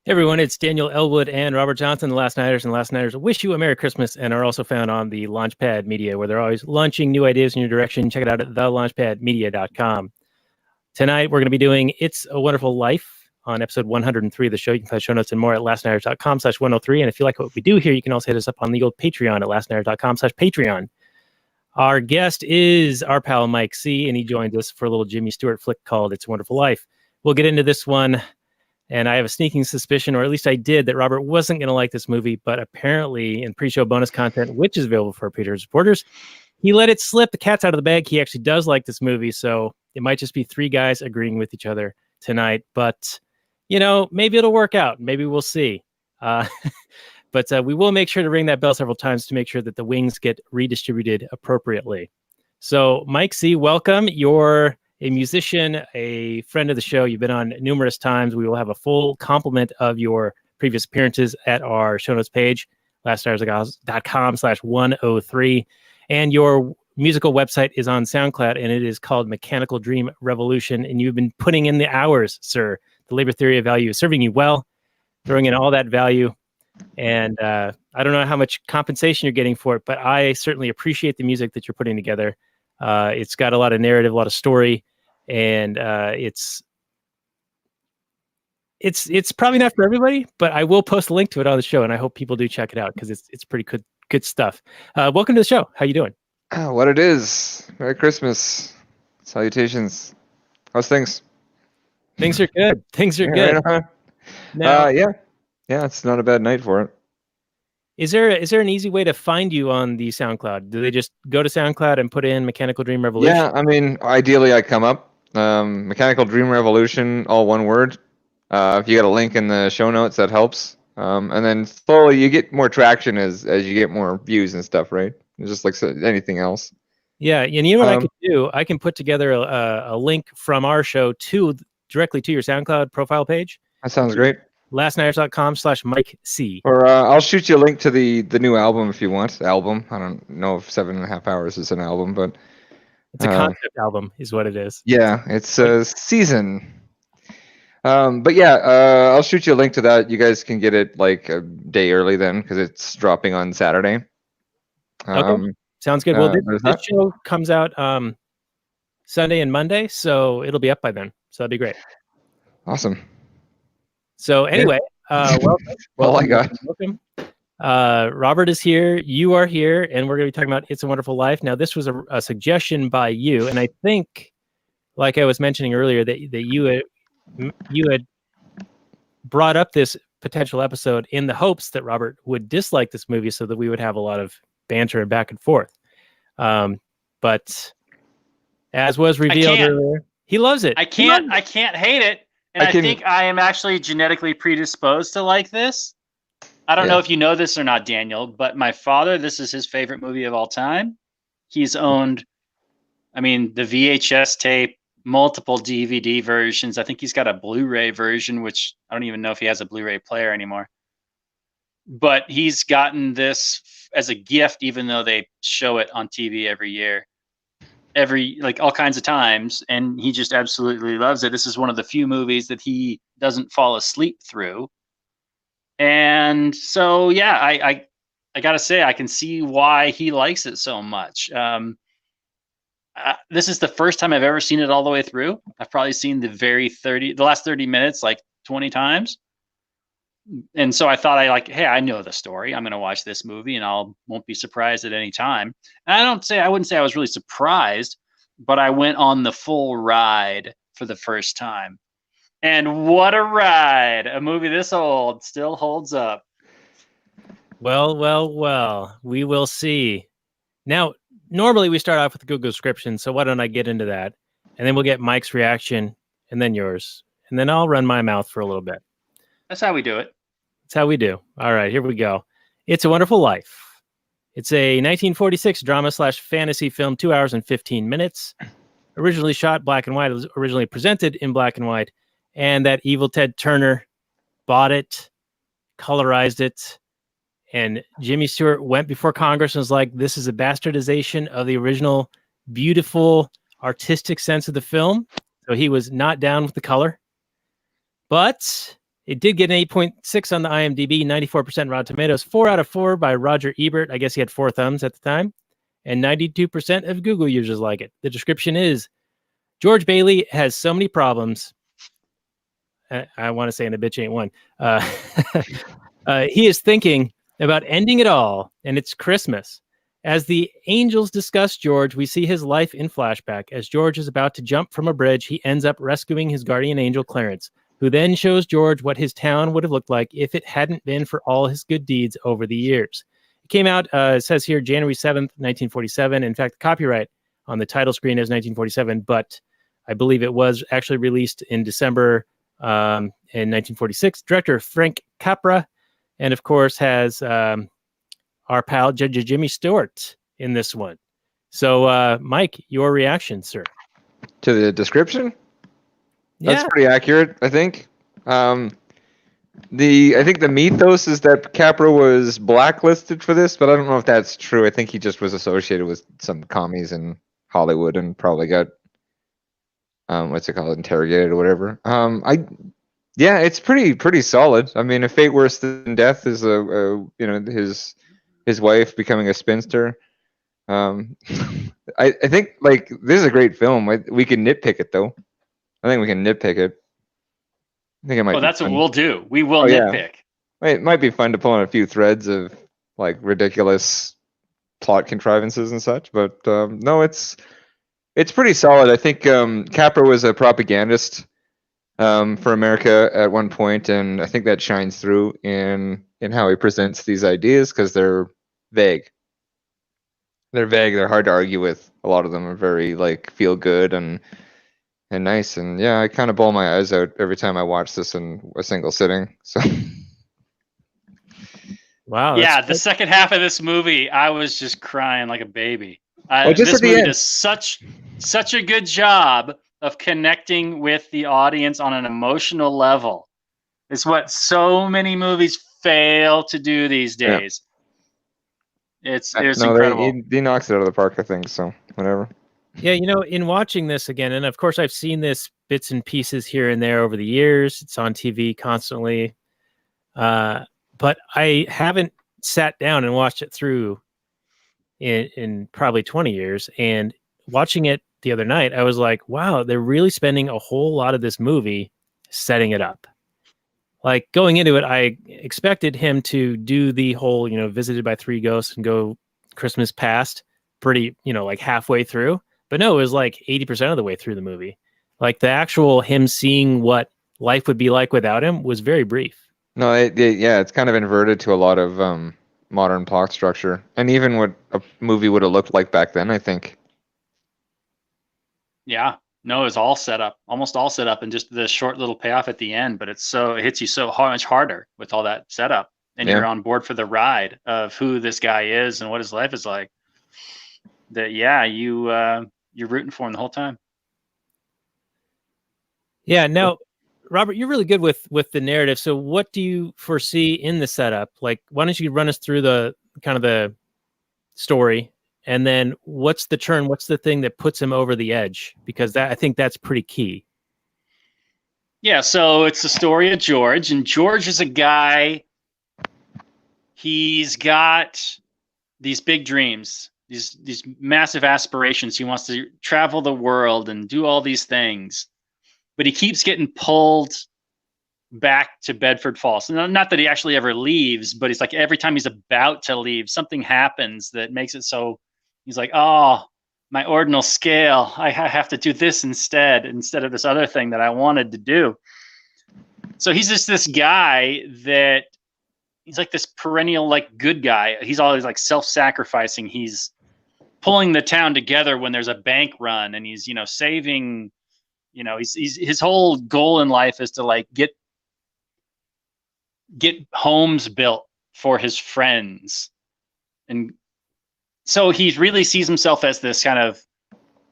Hey everyone, it's Daniel Elwood and Robert Johnson, the Last Nighters, and the Last Nighters wish you a Merry Christmas and are also found on the Launchpad Media, where they're always launching new ideas in your direction. Check it out at thelaunchpadmedia.com. Tonight, we're going to be doing It's a Wonderful Life on episode 103 of the show. You can find show notes and more at lastnighters.com/103. And if you like what we do here, you can also hit us up on the old Patreon at lastnighters.com/Patreon. Our guest is our pal Mike C., and he joins us for a little Jimmy Stewart flick called It's a Wonderful Life. We'll get into this one. And I have a sneaking suspicion, or at least I did, that Robert wasn't going to like this movie, but apparently in pre-show bonus content, which is available for our Patreon supporters, he let it slip. The cat's out of the bag. He actually does like this movie, so it might just be three guys agreeing with each other tonight. But, you know, maybe it'll work out. Maybe we'll see. But we will make sure to ring that bell several times to make sure that the wings get redistributed appropriately. So, Mike C., welcome. You're a musician, a friend of the show. You've been on numerous times. We will have a full complement of your previous appearances at our show notes page, laststars.com/103. And your musical website is on SoundCloud, and it is called Mechanical Dream Revolution. And you've been putting in the hours, sir. The labor theory of value is serving you well, throwing in all that value. And I don't know how much compensation you're getting for it, but I certainly appreciate the music that you're putting together. It's got a lot of narrative, a lot of story, and it's probably not for everybody, but I will post a link to it on the show, and I hope people do check it out because it's pretty good stuff. Welcome to the show. How you doing? What it is. Merry Christmas. Salutations. How's things? Things are good. Things are good. Right now, yeah, it's not a bad night for it. Is there an easy way to find you on the SoundCloud? Do they just go to SoundCloud and put in Mechanical Dream Revolution? Yeah, I mean, ideally I come up. Mechanical Dream Revolution, all one word. If you got a link in the show notes, that helps. And then slowly you get more traction as you get more views and stuff, right? It's just like anything else. Yeah, and you know what I could do? I can put together a link from our show directly to your SoundCloud profile page. That sounds great. lastnighters.com/Mike C. Or I'll shoot you a link to the new album if you want. Album. I don't know if 7.5 hours is an album, but it's a concept album, is what it is. Yeah, it's a season. But yeah, I'll shoot you a link to that. You guys can get it like a day early then, because it's dropping on Saturday. Okay, sounds good. Well, this show comes out Sunday and Monday, so it'll be up by then. So that'd be great. Awesome. So anyway, welcome. All I got. Welcome. Robert is here. You are here, and we're going to be talking about It's a Wonderful Life. Now, this was a suggestion by you, and I think, like I was mentioning earlier, that you had brought up this potential episode in the hopes that Robert would dislike this movie, so that we would have a lot of banter and back and forth. But as was revealed earlier, he loves it. I can't hate it. And I think I am actually genetically predisposed to like this. I don't know if you know this or not, Daniel, but my father, this is his favorite movie of all time. He's owned, the VHS tape, multiple DVD versions. I think he's got a Blu-ray version, which I don't even know if he has a Blu-ray player anymore. But he's gotten this as a gift, even though they show it on TV every year. All kinds of times, and he just absolutely loves it. This is one of the few movies that he doesn't fall asleep through. And so, yeah, I gotta say, I can see why he likes it so much. This is the first time I've ever seen it all the way through. I've probably seen the last 30 minutes like 20 times. And so I thought hey, I know the story. I'm going to watch this movie and won't be surprised at any time. And I wouldn't say I was really surprised, but I went on the full ride for the first time. And what a ride. A movie this old still holds up. Well, we will see. Now, normally we start off with the Google description, so why don't I get into that? And then we'll get Mike's reaction, and then yours. And then I'll run my mouth for a little bit. That's how we do it. That's how we do. All right, here we go. It's a Wonderful Life. It's a 1946 drama/fantasy film, 2 hours and 15 minutes. Originally shot black and white. It was originally presented in black and white. And that evil Ted Turner bought it, colorized it, and Jimmy Stewart went before Congress and was like, this is a bastardization of the original beautiful artistic sense of the film. So he was not down with the color. But It did get an 8.6 on the IMDb, 94% Rotten Tomatoes, 4 out of 4 by Roger Ebert. I guess he had 4 thumbs at the time. And 92% of Google users like it. The description is, George Bailey has so many problems. I want to say, and a bitch ain't one. He is thinking about ending it all, and it's Christmas. As the angels discuss George, we see his life in flashback. As George is about to jump from a bridge, he ends up rescuing his guardian angel, Clarence, who then shows George what his town would have looked like if it hadn't been for all his good deeds over the years. It came out, it says here, January 7th, 1947. In fact, the copyright on the title screen is 1947, but I believe it was actually released in December in 1946. Director Frank Capra, and of course has our pal Judge Jimmy Stewart in this one. So, Mike, your reaction, sir? To the description? Yeah. That's pretty accurate, I think. I think the mythos is that Capra was blacklisted for this, but I don't know if that's true. I think he just was associated with some commies in Hollywood and probably got interrogated or whatever. Yeah, it's pretty solid. I mean, A Fate Worse Than Death is his wife becoming a spinster. I think like this is a great film. We can nitpick it though. I think we can nitpick it. I think it might. Oh, that's what we'll do. We will nitpick. Yeah. It might be fun to pull on a few threads of like ridiculous plot contrivances and such, but no, it's pretty solid. I think Capra was a propagandist for America at one point, and I think that shines through in how he presents these ideas because they're vague. They're vague. They're hard to argue with. A lot of them are very like feel good and nice. And yeah, I kind of bawl my eyes out every time I watch this in a single sitting. So. Wow. Yeah, the second half of this movie, I was just crying like a baby. Just this movie end. does such a good job of connecting with the audience on an emotional level. It's what so many movies fail to do these days. Yeah. It's incredible. He knocks it out of the park, I think. So whatever. Yeah, in watching this again, and of course I've seen this bits and pieces here and there over the years. It's on TV constantly, but I haven't sat down and watched it through in probably 20 years. And watching it the other night, I was like, wow, they're really spending a whole lot of this movie setting it up. Like going into it, I expected him to do the whole, visited by 3 ghosts and go Christmas past pretty, like halfway through. But no, it was like 80% of the way through the movie. Like the actual him seeing what life would be like without him was very brief. No, it's kind of inverted to a lot of modern plot structure, and even what a movie would have looked like back then, I think. Yeah, no, it's all set up, almost all set up, and just the short little payoff at the end. But it hits you so much harder with all that setup, and you're on board for the ride of who this guy is and what his life is like. That you're rooting for him the whole time. Yeah. Now, Robert, you're really good with the narrative. So what do you foresee in the setup? Like, why don't you run us through the kind of the story, and then what's the turn? What's the thing that puts him over the edge? Because I think that's pretty key. Yeah. So it's the story of George, and George is a guy. He's got these big dreams, these massive aspirations. He wants to travel the world and do all these things. But he keeps getting pulled back to Bedford Falls. Not that he actually ever leaves, but it's like every time he's about to leave, something happens that makes it so he's like, oh, my ordinal scale, I have to do this instead of this other thing that I wanted to do. So he's just this guy that he's like this perennial, like good guy. He's always like self-sacrificing. He's pulling the town together when there's a bank run, and he's, saving. He's his whole goal in life is to like get homes built for his friends. And so he really sees himself as this kind of,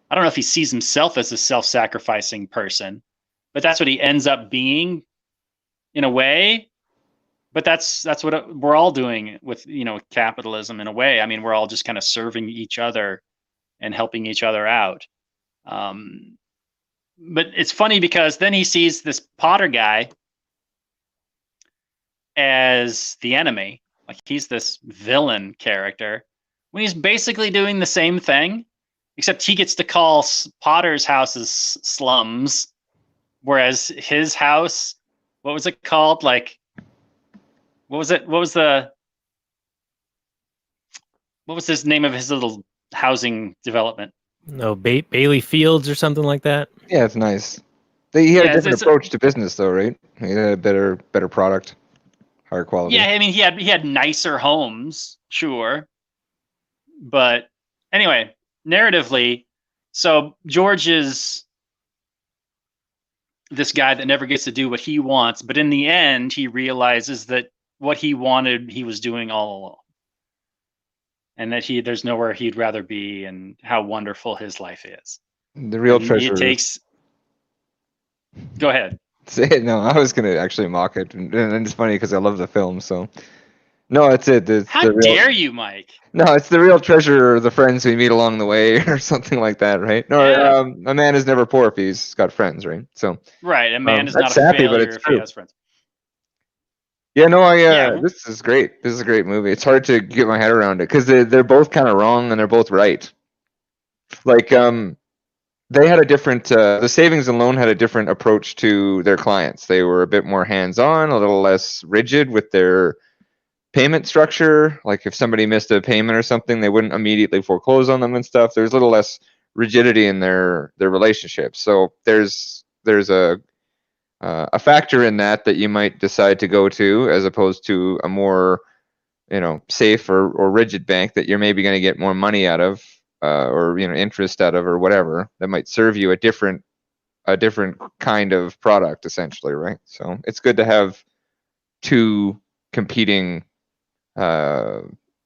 I don't know if he sees himself as a self-sacrificing person, but that's what he ends up being in a way. But that's what we're all doing with, capitalism in a way. I mean, we're all just kind of serving each other and helping each other out. But it's funny because then he sees this Potter guy as the enemy. Like he's this villain character when he's basically doing the same thing, except he gets to call Potter's houses slums, whereas his house, what was it called? Like, what was it? What was the name of his little housing development? No, Bailey Fields or something like that. Yeah, it's nice. He had a different approach to business, though, right? He had a better product, higher quality. Yeah, I mean, he had nicer homes, sure, but anyway, narratively, so George is this guy that never gets to do what he wants, but in the end, he realizes that what he wanted, he was doing all along, and that there's nowhere he'd rather be, and how wonderful his life is. The real treasure. It takes. Go ahead. Say it. No, I was gonna actually mock it, and it's funny because I love the film. So, no, it's it. How dare you, Mike? No, it's the real treasure, the friends we meet along the way, or something like that, right? No, yeah. A man is never poor if he's got friends, right? So, right, a man is not a failure but it's if true. he has friends. Yeah, no, this is great. This is a great movie. It's hard to get my head around it because they're both kind of wrong and they're both right. Like, they had a different. The savings and loan had a different approach to their clients. They were a bit more hands-on, a little less rigid with their payment structure. Like if somebody missed a payment or something, they wouldn't immediately foreclose on them and stuff. There's a little less rigidity in their relationships. So there's a factor in that you might decide to go to, as opposed to a more safe or rigid bank that you're maybe going to get more money out of, or interest out of, or whatever, that might serve you a different kind of product, essentially, right? So it's good to have two competing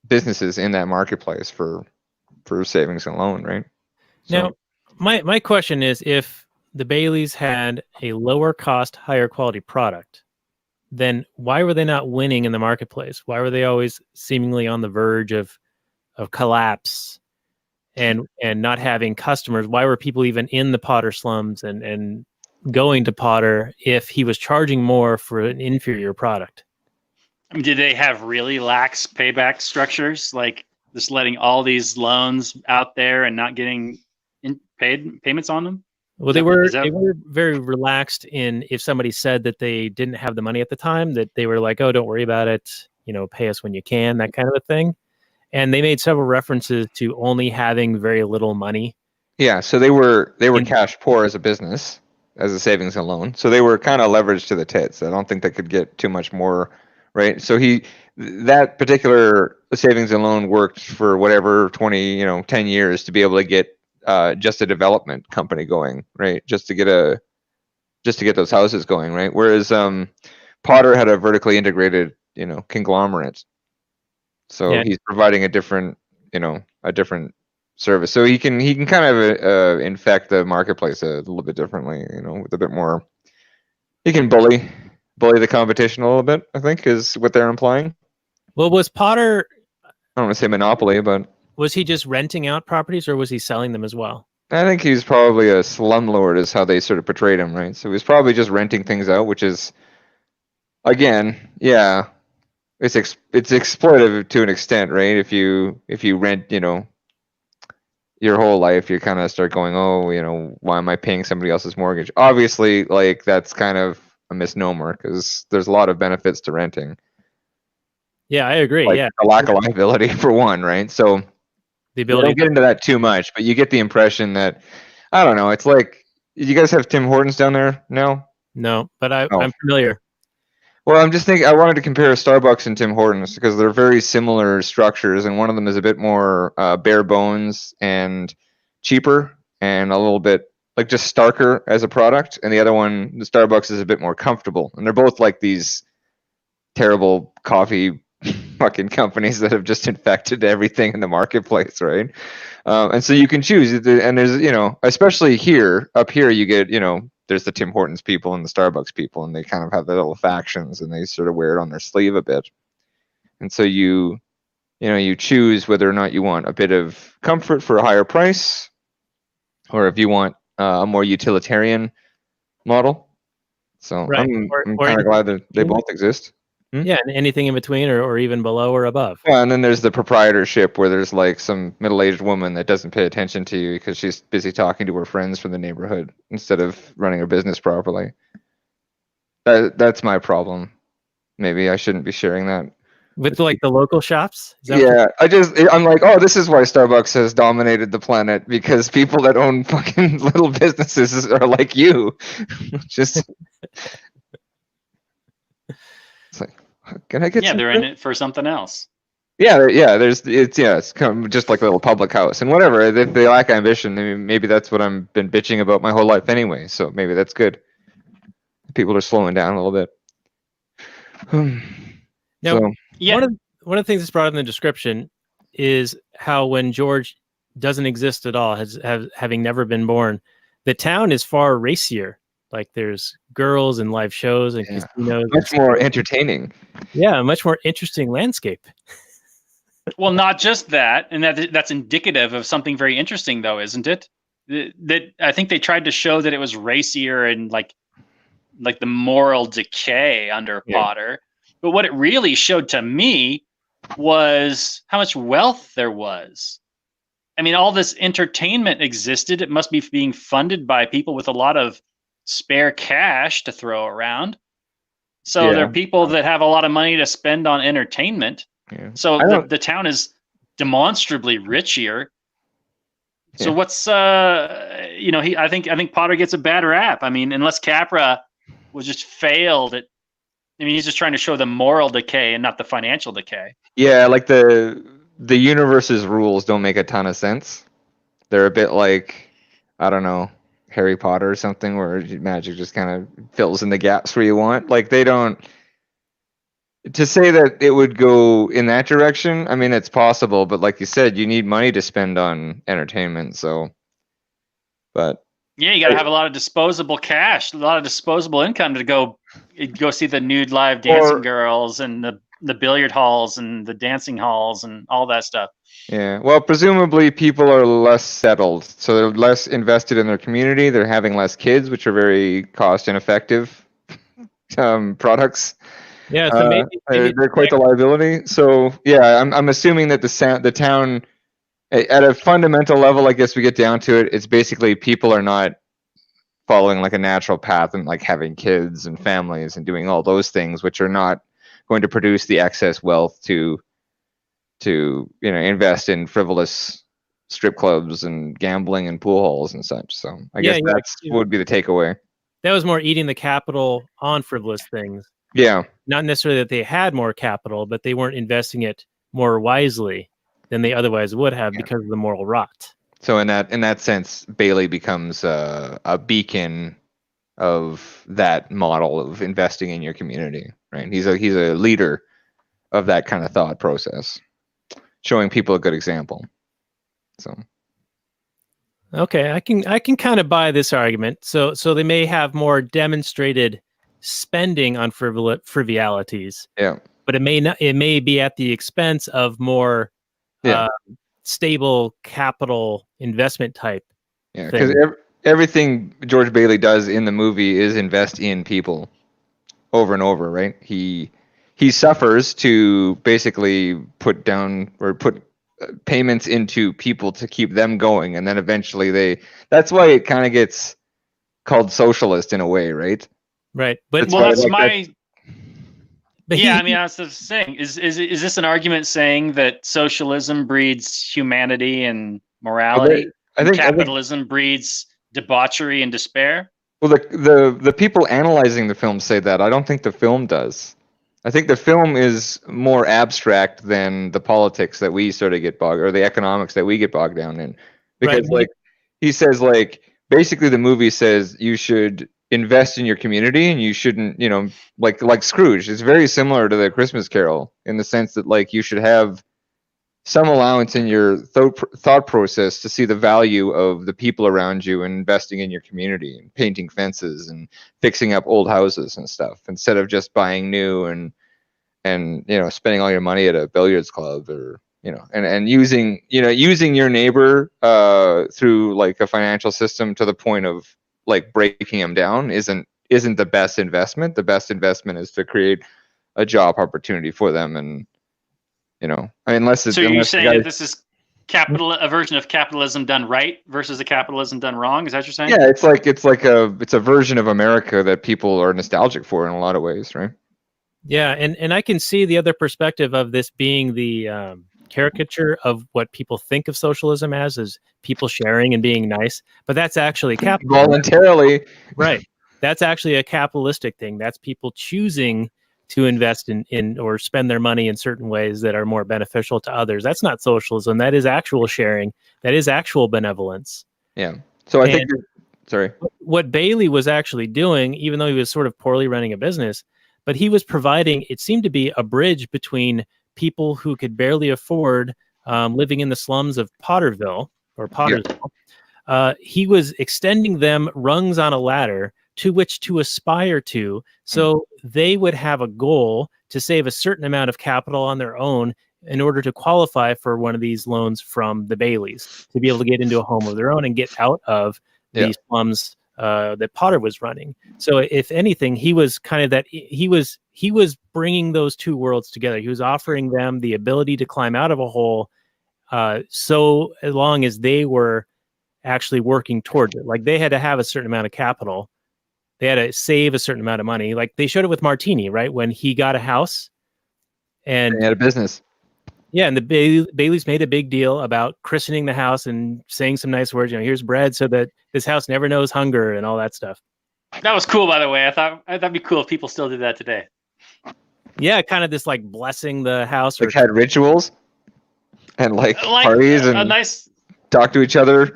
businesses in that marketplace for savings and loan, right? So, now, my question is, if the Baileys had a lower cost, higher quality product, then why were they not winning in the marketplace? Why were they always seemingly on the verge of collapse and not having customers? Why were people even in the Potter slums and going to Potter if he was charging more for an inferior product? I mean, did they have really lax payback structures, like just letting all these loans out there and not getting payments on them? Well, they were very relaxed in, if somebody said that they didn't have the money at the time, that they were like, oh, don't worry about it, pay us when you can, that kind of a thing. And they made several references to only having very little money. Yeah, so they were cash poor as a business, as a savings and loan. So they were kind of leveraged to the tits. I don't think they could get too much more, right? So that particular savings and loan worked for whatever 10 years to be able to get just a development company going, right? Just to get those houses going, right? Whereas Potter had a vertically integrated, conglomerate. So he's providing a different service. So he can kind of infect the marketplace a little bit differently, with a bit more. He can bully the competition a little bit, I think, is what they're implying. Well, was Potter, I don't want to say monopoly, but was he just renting out properties, or was he selling them as well? I think he's probably a slumlord, is how they sort of portrayed him, right? So he's probably just renting things out, which is, again, yeah, it's exploitative to an extent, right? If you rent, your whole life, you kind of start going, oh, why am I paying somebody else's mortgage? Obviously, like, that's kind of a misnomer, because there's a lot of benefits to renting. Yeah, I agree. Like, yeah, a lack of liability for one, right? So the ability. Don't get into that too much, but you get the impression that, I don't know, it's like, you guys have Tim Hortons down there now? No, but I'm familiar. Well, I'm just thinking, I wanted to compare Starbucks and Tim Hortons because they're very similar structures, and one of them is a bit more bare bones and cheaper, and a little bit like just starker as a product, and the other one, the Starbucks, is a bit more comfortable, and they're both like these terrible coffee fucking companies that have just infected everything in the marketplace, right? And so you can choose, and there's, especially up here, you get, there's the Tim Hortons people and the Starbucks people, and they kind of have their little factions, and they sort of wear it on their sleeve a bit. And so you choose whether or not you want a bit of comfort for a higher price, or if you want a more utilitarian model. So right. I'm kind of glad that they both exist. Yeah, and anything in between or even below or above. Yeah, and then there's the proprietorship where there's like some middle-aged woman that doesn't pay attention to you because she's busy talking to her friends from the neighborhood instead of running her business properly. That's my problem. Maybe I shouldn't be sharing that. With like the local shops? Yeah, I'm like, oh, this is why Starbucks has dominated the planet, because people that own fucking little businesses are like you. Just it's like, can I get? Yeah, some they're fruit? in it for something else. Yeah. It's kind of just like a little public house, and whatever. If they lack ambition, I mean, maybe that's what I've been bitching about my whole life anyway. So maybe that's good. People are slowing down a little bit. Now, So Yeah. One of the things that's brought up in the description is how when George doesn't exist at all, having never been born, the town is far racier. Like there's girls and live shows and casinos. Much more entertaining. Yeah, a much more interesting landscape. Well, not just that, and that's indicative of something very interesting, though, isn't it? That I think they tried to show that it was racier and like the moral decay under Potter. But what it really showed to me was how much wealth there was. I mean, all this entertainment existed. It must be being funded by people with a lot of spare cash to throw around. So there are people that have a lot of money to spend on entertainment. Yeah. So the town is demonstrably richer. So what's I think Potter gets a bad rap. I mean, unless Capra was just failed at, I mean, he's just trying to show the moral decay and not the financial decay. Yeah, like the universe's rules don't make a ton of sense. They're a bit like, I don't know, Harry Potter or something, where magic just kind of fills in the gaps where you want. Like they don't. To say that it would go in that direction, I mean, it's possible, but like you said, you need money to spend on entertainment. So, but yeah, you got to have a lot of disposable cash, a lot of disposable income to go see the nude live dancing girls and the billiard halls and the dancing halls and all that stuff. Yeah, well, presumably people are less settled, so they're less invested in their community. They're having less kids, which are very cost ineffective products. Yeah, so maybe they're quite the liability. So yeah, I'm assuming that the town, at a fundamental level, I guess we get down to it, it's basically people are not following like a natural path and like having kids and families and doing all those things, which are not going to produce the excess wealth to invest in frivolous strip clubs and gambling and pool halls and such. So I guess that's would be the takeaway. That was more eating the capital on frivolous things. Yeah. Not necessarily that they had more capital, but they weren't investing it more wisely than they otherwise would have because of the moral rot. So in that sense, Bailey becomes a beacon of that model of investing in your community, right? He's a leader of that kind of thought process, showing people a good example. So okay, I can kind of buy this argument. So they may have more demonstrated spending on frivolities. Yeah. But it may be at the expense of more stable capital investment type. Yeah, because everything George Bailey does in the movie is invest in people over and over, right? He suffers to basically put down or put payments into people to keep them going, and then eventually that's why it kind of gets called socialist in a way, right? Right, but that's my. Yeah, I mean, I was just saying, is this an argument saying that socialism breeds humanity and morality? I think capitalism breeds debauchery and despair. Well, the people analyzing the film say that. I don't think the film does. I think the film is more abstract than the politics that we sort of get bogged, or the economics that we get bogged down in. Because he says, basically the movie says you should invest in your community and you shouldn't, like Scrooge. It's very similar to the Christmas Carol in the sense that you should have some allowance in your thought process to see the value of the people around you and investing in your community and painting fences and fixing up old houses and stuff, instead of just buying new and spending all your money at a billiards club or and using your neighbor through a financial system to the point of breaking them down isn't the best investment. The best investment is to create a job opportunity for them. And unless it's, so you're unless saying that this is a version of capitalism done right versus a capitalism done wrong? Is that what you're saying? Yeah, it's a version of America that people are nostalgic for in a lot of ways, right? Yeah, and I can see the other perspective of this being the caricature of what people think of socialism as people sharing and being nice, but that's actually capitalism. Voluntarily. Right. That's actually a capitalistic thing. That's people choosing to invest in or spend their money in certain ways that are more beneficial to others. That's not socialism. That is actual sharing. That is actual benevolence. Yeah. So I think, sorry. What Bailey was actually doing, even though he was sort of poorly running a business, but he was providing, it seemed to be a bridge between people who could barely afford living in the slums of Pottersville. Yeah. He was extending them rungs on a ladder to which to aspire to, so they would have a goal to save a certain amount of capital on their own in order to qualify for one of these loans from the Baileys, to be able to get into a home of their own and get out of the slums that Potter was running. So if anything, he was kind of that, he was bringing those two worlds together. He was offering them the ability to climb out of a hole, so as long as they were actually working towards it. Like, they had to have a certain amount of capital. They had to save a certain amount of money. Like, they showed it with Martini, right? When he got a house and he had a business. Yeah, and the Baileys made a big deal about christening the house and saying some nice words. Here's bread so that this house never knows hunger and all that stuff. That was cool, by the way. I thought that'd be cool if people still did that today. Yeah, kind of this like blessing the house. Like had rituals and like parties and a nice talk to each other.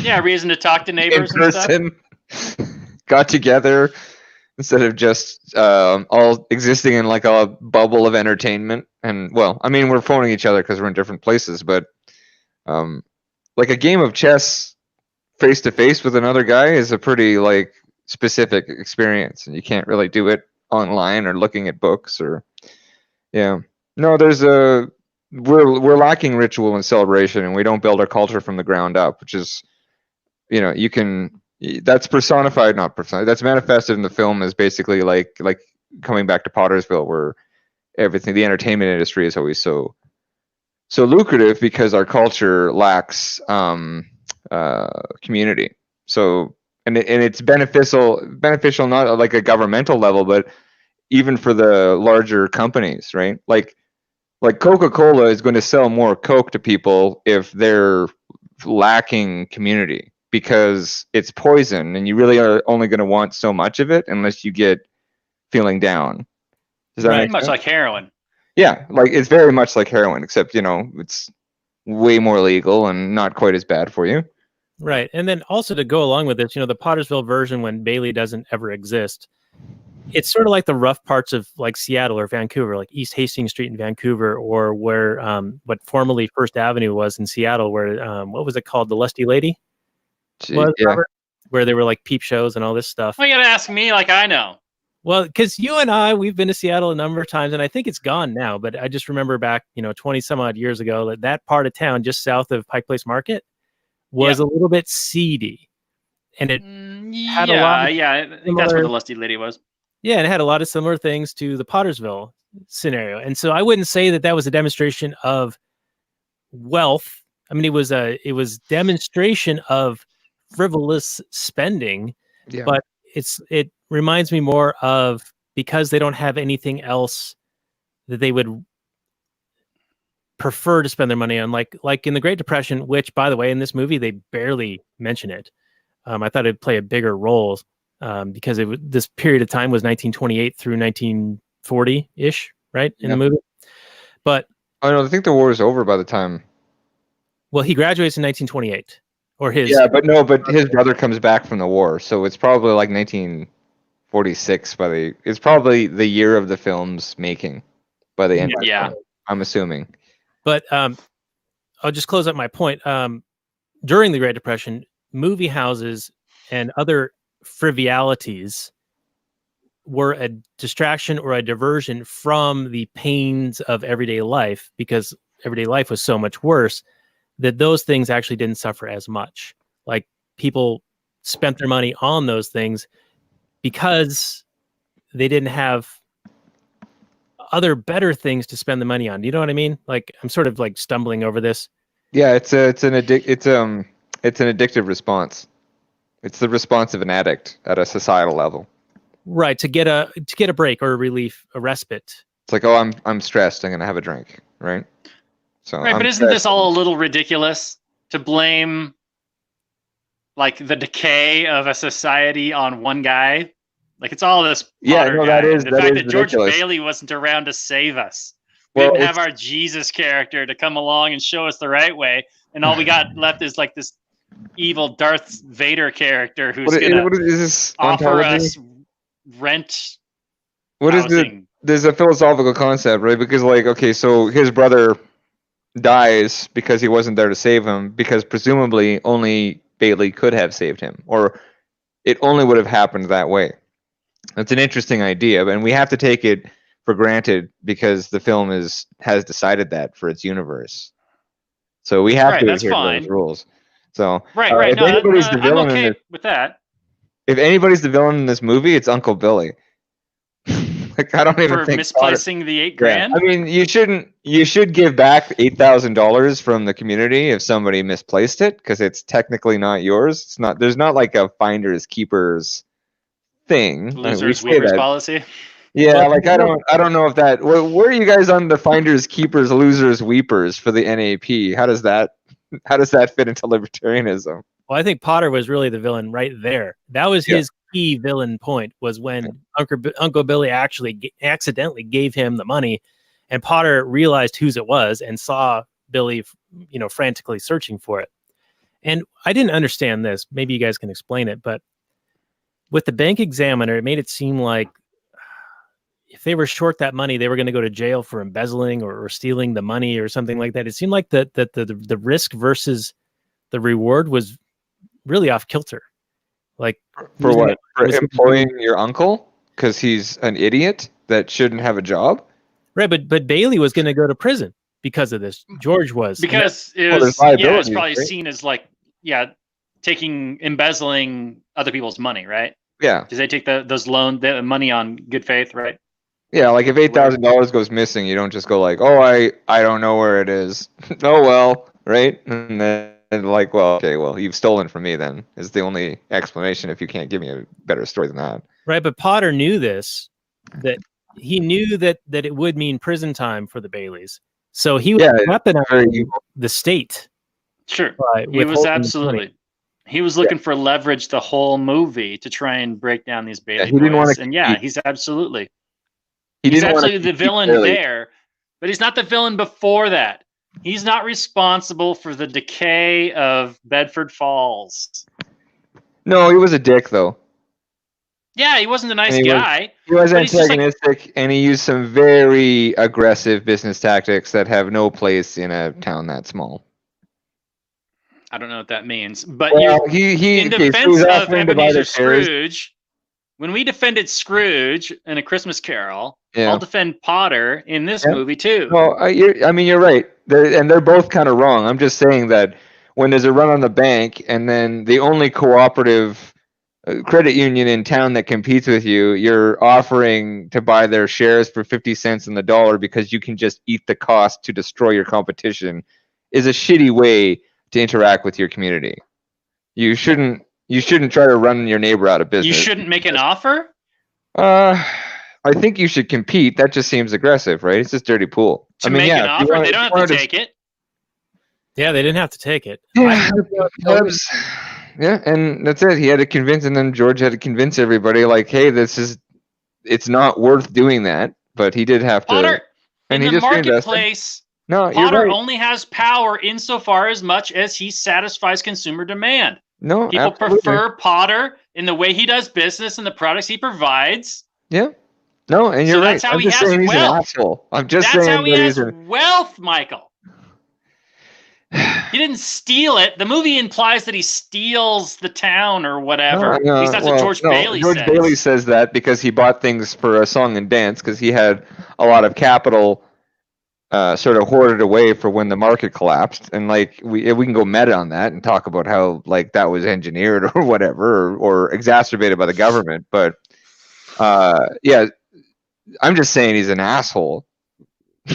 Yeah, reason to talk to neighbors in person. And stuff. Got together instead of just all existing in like a bubble of entertainment. And well, I mean, we're phoning each other because we're in different places, but like a game of chess face to face with another guy is a pretty like specific experience, and you can't really do it online or looking at books or we're lacking ritual and celebration, and we don't build our culture from the ground up, which is that's personified, not personified, that's manifested in the film as basically like coming back to Pottersville, where everything, the entertainment industry is always so lucrative because our culture lacks community. So and it's beneficial not like a governmental level, but even for the larger companies, right? Like Coca-Cola is going to sell more Coke to people if they're lacking community, because it's poison and you really are only going to want so much of it unless you get feeling down. Does that make sense? Much like heroin. Yeah, like it's very much like heroin, except it's way more legal and not quite as bad for you. Right. And then also to go along with this, the Pottersville version, when Bailey doesn't ever exist, it's sort of like the rough parts of like Seattle or Vancouver, like East Hastings Street in Vancouver, or where what formerly First Avenue was in Seattle, where what was it called? The Lusty Lady? Where there were like peep shows and all this stuff. Well, you gotta ask me like I know. Well, because you and we've been to Seattle a number of times, and I think it's gone now, but I just remember back, 20 some odd years ago, that part of town just south of Pike Place Market was a little bit seedy. And it had a lot of I think that's where the Lusty Lady was. Yeah, and it had a lot of similar things to the Pottersville scenario. And so I wouldn't say that was a demonstration of wealth. I mean, it was demonstration of frivolous spending, but it reminds me more of, because they don't have anything else that they would prefer to spend their money on, like in the Great Depression, which, by the way, in this movie they barely mention it. I thought it'd play a bigger role because this period of time was 1928 through 1940-ish, right, in the movie. But I think the war was over by the time. Well, he graduates in 1928, or his. Yeah, but his brother comes back from the war, so it's probably like 1946 it's probably the year of the film's making by the end. Yeah, I'm assuming. But I'll just close up my point. During the Great Depression, movie houses and other frivolities were a distraction or a diversion from the pains of everyday life, because everyday life was so much worse that those things actually didn't suffer as much. Like, people spent their money on those things because they didn't have other better things to spend the money on. Do you know what I mean? Like, I'm sort of like stumbling over this. Yeah, it's an addictive response. It's the response of an addict at a societal level. Right, to get a break or a relief, a respite. It's like, oh, I'm stressed, I'm gonna have a drink, right? So right, but isn't this all a little ridiculous to blame like the decay of a society on one guy? Like, it's all this Potter guy. The fact that George Bailey wasn't around to save us. We didn't have our Jesus character to come along and show us the right way, and all we got left is like this evil Darth Vader character who's gonna offer us rent. What is it? There's a philosophical concept, right? Because, like, okay, so his brother dies because he wasn't there to save him, because presumably only Bailey could have saved him, or it only would have happened that way. That's an interesting idea, and we have to take it for granted because the film has decided that for its universe. So we have to adhere to those rules. So right. No, I'm okay with that. If anybody's the villain in this movie, it's Uncle Billy. Like, I don't even think misplacing the $8,000. Yeah. I mean, you should give back $8,000 from the community if somebody misplaced it, because it's technically not yours. It's not. There's not like a finders keepers thing. Losers weepers policy. Yeah, like I don't know if that. Where are you guys on the finders keepers losers weepers for the NAP? How does that fit into libertarianism? Well, I think Potter was really the villain right there. That was his key villain point, was when Uncle Billy actually accidentally gave him the money, and Potter realized whose it was and saw Billy, frantically searching for it. And I didn't understand this. Maybe you guys can explain it, but with the bank examiner, it made it seem like if they were short that money, they were going to go to jail for embezzling or stealing the money or something like that. It seemed like the risk versus the reward was really off kilter. Like, for what? For employing your uncle because he's an idiot that shouldn't have a job? Right, but Bailey was going to go to prison because of this. George was. Because it's probably seen as like, embezzling other people's money, right? Yeah. Because they take the money on good faith, right? Yeah, like if $8,000 goes missing, you don't just go like, oh, I don't know where it is. Oh, well, right? And then like, well, okay, well, you've stolen from me then, is the only explanation if you can't give me a better story than that. Right, but Potter knew this, that he knew that it would mean prison time for the Baileys. So he was weaponizing the state. Sure, he was absolutely. He was looking for leverage the whole movie to try and break down these Bailey he didn't boys. Want and he's absolutely. He's absolutely the villain there, but he's not the villain before that. He's not responsible for the decay of Bedford Falls. No, he was a dick, though. Yeah, he wasn't a nice guy. He was antagonistic, and he used some very aggressive business tactics that have no place in a town that small. I don't know what that means, but in defense of Ebenezer Scrooge, when we defended Scrooge in A Christmas Carol, I'll defend Potter in this movie too. No, you're right. They're both kind of wrong. I'm just saying that when there's a run on the bank, and then the only cooperative credit union in town that competes with you, you're offering to buy their shares for 50 cents on the dollar because you can just eat the cost to destroy your competition, is a shitty way to interact with your community. You shouldn't try to run your neighbor out of business. You shouldn't make an offer? I think you should compete. That just seems aggressive, right? It's just dirty pool. An offer, they don't have to take it. Yeah, they didn't have to take it. Yeah, and that's it. He had to convince, and then George had to convince everybody, like, hey, it's not worth doing that. But he did have to. Potter, in the marketplace, Potter only has power insofar as much as he satisfies consumer demand. No, people prefer Potter in the way he does business and the products he provides. Yeah. No, and you're right. That's how he has wealth. I'm just saying that's how he has wealth, Michael. He didn't steal it. The movie implies that he steals the town or whatever. At least that's what George Bailey says. George Bailey says that because he bought things for a song and dance, because he had a lot of capital sort of hoarded away for when the market collapsed. And like we can go meta on that and talk about how like that was engineered or whatever, or exacerbated by the government. But I'm just saying he's an asshole.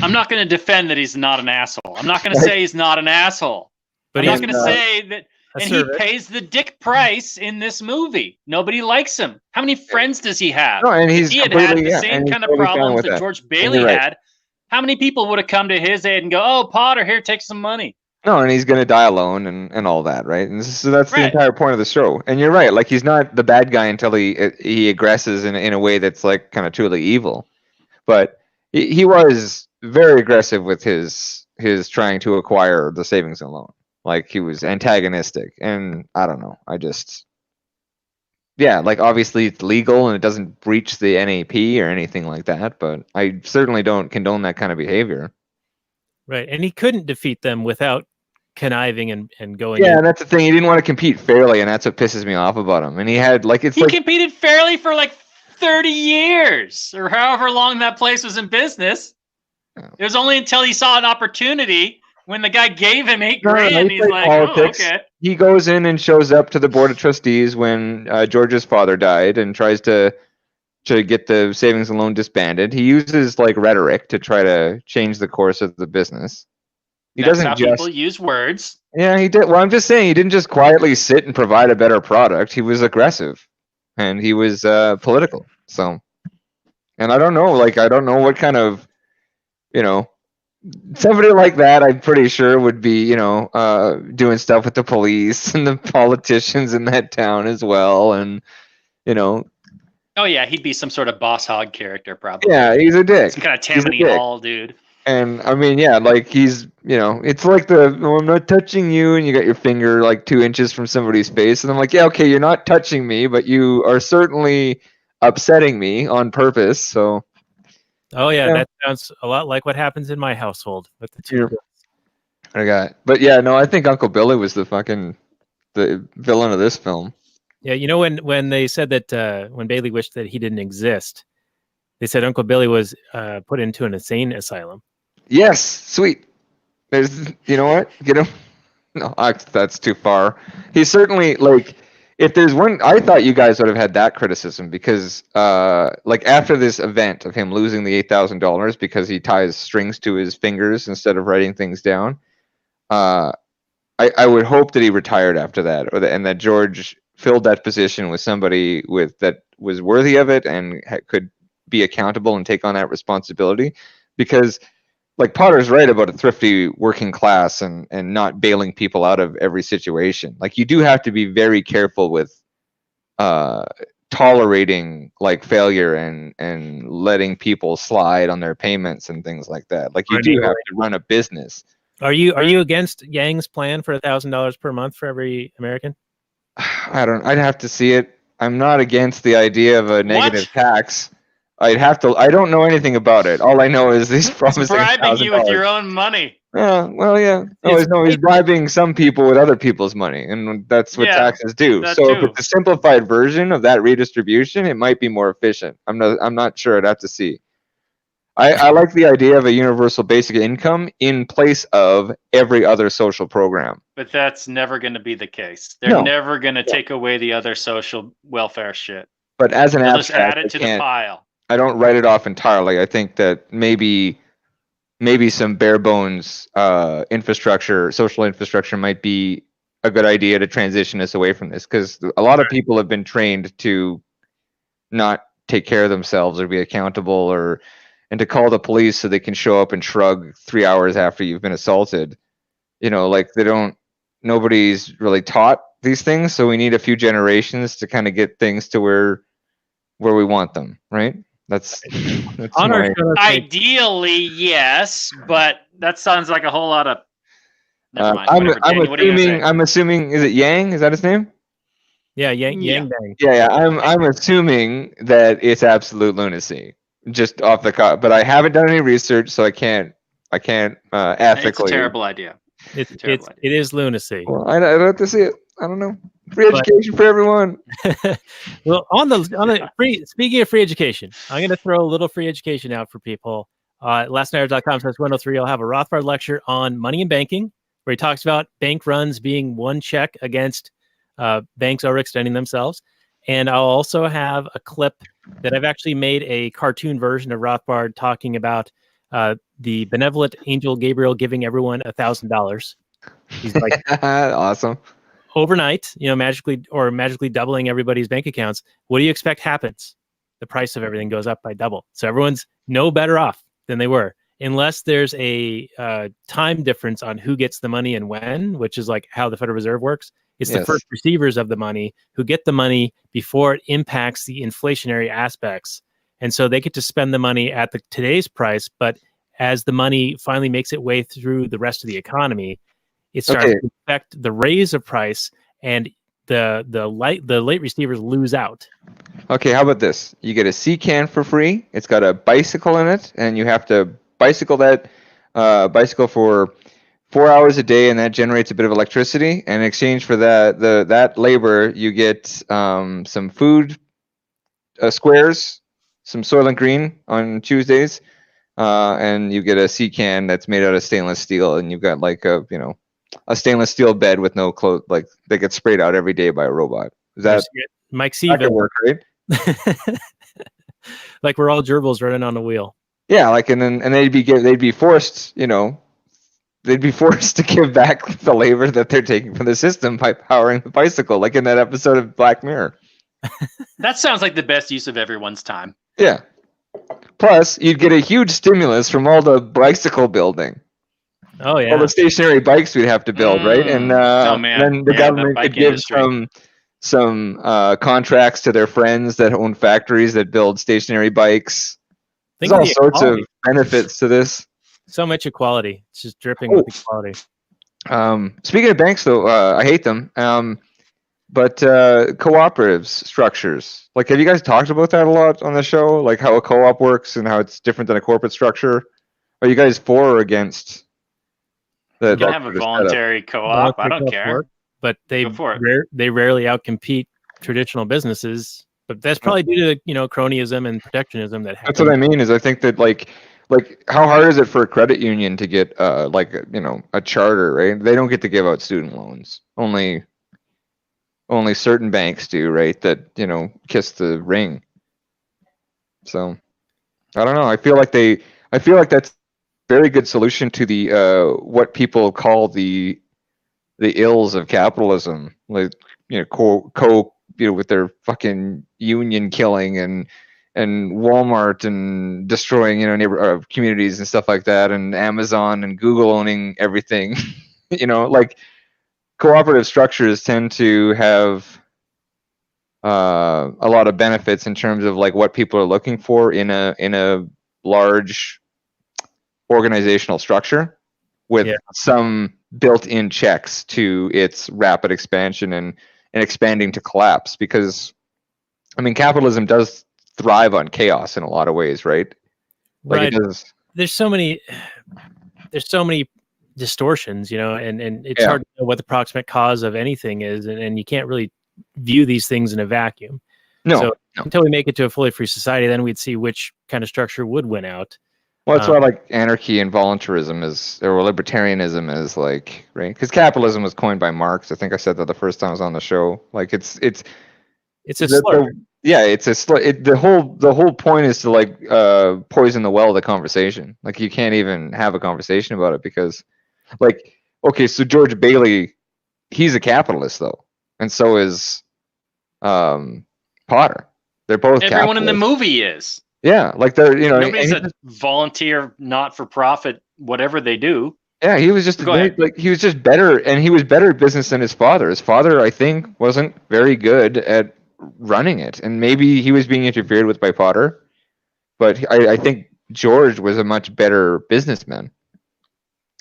I'm not going to defend that he's not an asshole. I'm not going to say he's not an asshole. But I'm not going to say that. And he pays the dick price in this movie. Nobody likes him. How many friends does he have? No, and he's if he had had the same kind of problems that George Bailey had, how many people would have come to his aid and go, "Oh, Potter, here, take some money"? No, and he's going to die alone and all that, right? And so that's the entire point of the show. And you're right, like he's not the bad guy until he aggresses in a way that's like kind of truly evil. But he was very aggressive with his trying to acquire the savings and loan. Like he was antagonistic, and I don't know. Like obviously it's legal and it doesn't breach the NAP or anything like that, but I certainly don't condone that kind of behavior. Right, and he couldn't defeat them without conniving and going. Yeah, that's the thing. He didn't want to compete fairly, and that's what pisses me off about him. And he had he competed fairly for like 30 years or however long that place was in business. It was only until he saw an opportunity. When the guy gave him $8,000, he's like, politics. Oh, okay. He goes in and shows up to the board of trustees when George's father died and tries to get the savings and loan disbanded. He uses like rhetoric to try to change the course of the business. That's how people use words. Yeah, he did. Well, I'm just saying he didn't just quietly sit and provide a better product. He was aggressive, and he was political. So, and I don't know what kind of, somebody like that, I'm pretty sure would be, doing stuff with the police and the politicians in that town as well, and Oh yeah, he'd be some sort of boss hog character, probably. Yeah, he's a dick. Some kind of Tammany Hall dude. And I mean, yeah, like he's, it's like I'm not touching you, and you got your finger like 2 inches from somebody's face, and I'm like, yeah, okay, you're not touching me, but you are certainly upsetting me on purpose. So. Oh yeah, that sounds a lot like what happens in my household with the two. But yeah, no, I think Uncle Billy was the villain of this film. Yeah, when they said that when Bailey wished that he didn't exist, they said Uncle Billy was put into an insane asylum. Yes, sweet. There's, you know what? Get him. No, that's too far. He's certainly like. If there's one, I thought you guys would have had that criticism because, after this event of him losing the $8,000 because he ties strings to his fingers instead of writing things down, I would hope that he retired after that, and that George filled that position with somebody that was worthy of it and could be accountable and take on that responsibility, because. Like Potter's right about a thrifty working class and not bailing people out of every situation. Like you do have to be very careful with tolerating like failure and letting people slide on their payments and things like that. Like you do have to run a business. Are you against Yang's plan for $1,000 per month for every American? I'd have to see it. I'm not against the idea of a negative tax. I don't know anything about it. All I know is he's promising bribing you with your own money. Yeah, well, yeah. He's bribing some people with other people's money, and that's what taxes do. So if it's a simplified version of that redistribution, it might be more efficient. I'm not sure. I'd have to see. I like the idea of a universal basic income in place of every other social program. But that's never going to be the case. They're never going to take away the other social welfare shit. But as an abstract, just add it to the pile. I don't write it off entirely. I think that maybe some bare bones infrastructure, social infrastructure, might be a good idea to transition us away from this, because a lot of people have been trained to not take care of themselves or be accountable, and to call the police so they can show up and shrug 3 hours after you've been assaulted. Nobody's really taught these things, so we need a few generations to kind of get things to where we want them, right? That's ideally, yes, but that sounds like a whole lot of. Never mind. I'm assuming. Is it Yang? Is that his name? Yeah, Yang Bang. Yeah. I'm assuming that it's absolute lunacy, just off the cuff. But I haven't done any research, so I can't ethically. It's a terrible idea. It is lunacy. Well, I'd have to see it. I don't know. Free education for everyone. Well, on the speaking of free education, I'm going to throw a little free education out for people. Lastnighters.com/103. I'll have a Rothbard lecture on money and banking, where he talks about bank runs being one check against banks overextending themselves. And I'll also have a clip that I've actually made a cartoon version of Rothbard talking about the benevolent angel Gabriel giving everyone $1,000. He's like, awesome. Overnight, magically doubling everybody's bank accounts. What do you expect happens? The price of everything goes up by double. So everyone's no better off than they were, unless there's a time difference on who gets the money and when, which is like how the Federal Reserve works. It's the first receivers of the money who get the money before it impacts the inflationary aspects. And so they get to spend the money at today's price, but as the money finally makes its way through the rest of the economy, it starts to affect the raise of price, and the late receivers lose out. Okay, how about this? You get a sea can for free. It's got a bicycle in it, and you have to bicycle for 4 hours a day, and that generates a bit of electricity. And in exchange for that labor, you get some food squares, some Soylent Green on Tuesdays, and you get a sea can that's made out of stainless steel, and you've got like a stainless steel bed with no clothes, like that gets sprayed out every day by a robot. Is that Mike that Seaven? could work, right? Like we're all gerbils running on a wheel. Yeah, like and they'd be forced, they'd be forced to give back the labor that they're taking from the system by powering the bicycle, like in that episode of Black Mirror. That sounds like the best use of everyone's time. Yeah. Plus, you'd get a huge stimulus from all the bicycle building. Oh yeah. All the stationary bikes we'd have to build, right? And then the government could give some contracts to their friends that own factories that build stationary bikes. There's all sorts of benefits to this. So much equality. It's just dripping with equality. Speaking of banks, though, I hate them. But cooperatives structures, like, have you guys talked about that a lot on the show? Like how a co-op works and how it's different than a corporate structure? Are you guys for or against? You can have a voluntary co-op. I don't care. But they rarely outcompete traditional businesses. But that's probably due to cronyism and protectionism that happens. That's what I mean. Is I think that like how hard is it for a credit union to get a charter, right? They don't get to give out student loans. Only certain banks do, right? That kiss the ring. So I don't know. I feel like that's a very good solution to the what people call the ills of capitalism, like with their fucking union killing and Walmart and destroying neighbor communities and stuff like that, and Amazon and Google owning everything. Like cooperative structures tend to have a lot of benefits in terms of like what people are looking for in a large organizational structure, with some built-in checks to its rapid expansion and expanding to collapse. Because I mean, capitalism does thrive on chaos in a lot of ways, right? Like right. There's so many distortions, and it's hard to know what the proximate cause of anything is, and you can't really view these things in a vacuum. So until we make it to a fully free society, then we'd see which kind of structure would win out. Well, that's why like anarchy and voluntarism or libertarianism is like, right? Because capitalism was coined by Marx. I think I said that the first time I was on the show. Like it's a slur. It's a slur. The whole point is to like poison the well of the conversation. Like you can't even have a conversation about it because, like, okay, so George Bailey, he's a capitalist though, and so is Potter. They're both everyone in the movie is. Yeah, like they're nobody's a volunteer, not for profit, whatever they do. Yeah, he was just he was just better, and he was better at business than his father. His father, I think, wasn't very good at running it, and maybe he was being interfered with by Potter. But I think George was a much better businessman.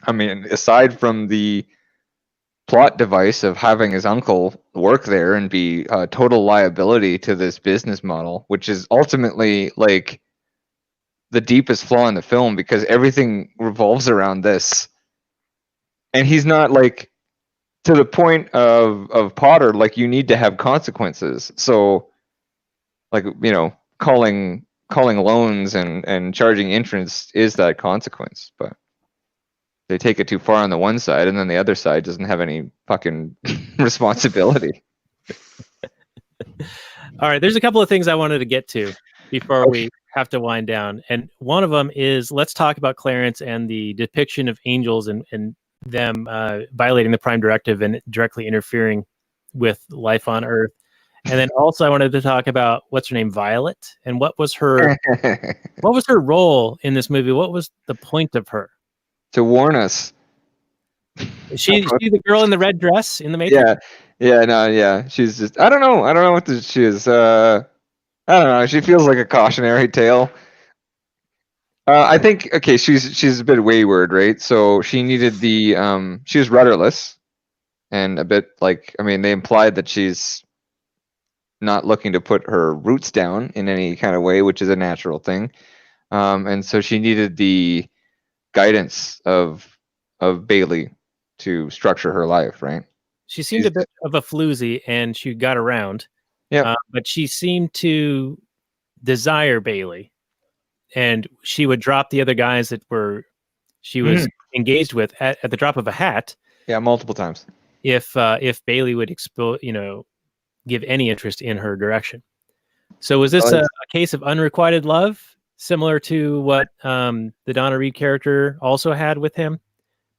I mean, aside from the plot device of having his uncle work there and be a total liability to this business model, which is ultimately like the deepest flaw in the film, because everything revolves around this. And he's not like, to the point of Potter, like you need to have consequences. So like, calling loans and charging interest is that consequence. But they take it too far on the one side, and then the other side doesn't have any fucking responsibility. All right, there's a couple of things I wanted to get to before we have to wind down. And one of them is, let's talk about Clarence and the depiction of angels and them violating the Prime Directive and directly interfering with life on Earth. And then also I wanted to talk about, what's her name, Violet, and what was her role in this movie? What was the point of her? To warn us. Is she the girl in the red dress in the Matrix? Yeah. She's just, I don't know what she is. I don't know. She feels like a cautionary tale. I think, okay, she's a bit wayward, right? So she needed she was rudderless, and a bit like, I mean, they implied that she's not looking to put her roots down in any kind of way, which is a natural thing. And so she needed the guidance of Bailey to structure her life, right? She seemed a bit of a floozy, and she got around. Yeah, but she seemed to desire Bailey, and she would drop the other guys that she was engaged with at the drop of a hat. Yeah, multiple times. If Bailey would give any interest in her direction. So was this a case of unrequited love, similar to what the Donna Reed character also had with him,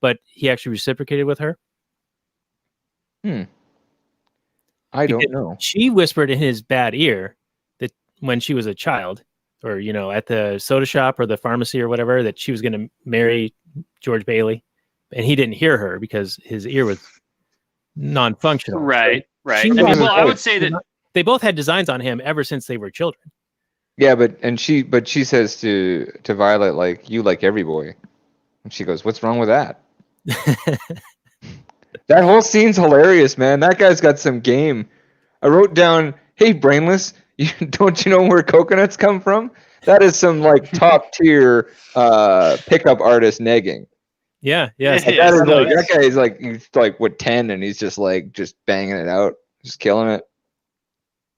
but he actually reciprocated with her? I don't know. She whispered in his bad ear that when she was a child, or at the soda shop or the pharmacy or whatever, that she was going to marry George Bailey, and he didn't hear her because his ear was non-functional. Right. I mean, well, I would say that they both had designs on him ever since they were children. Yeah, but she says to Violet, like, you like every boy, and she goes, "What's wrong with that?" That whole scene's hilarious, man. That guy's got some game. I wrote down, "Hey, brainless, don't you know where coconuts come from?" That is some like top tier pickup artist negging. Yeah. That guy is like, he's like, what, 10, and he's just banging it out, just killing it.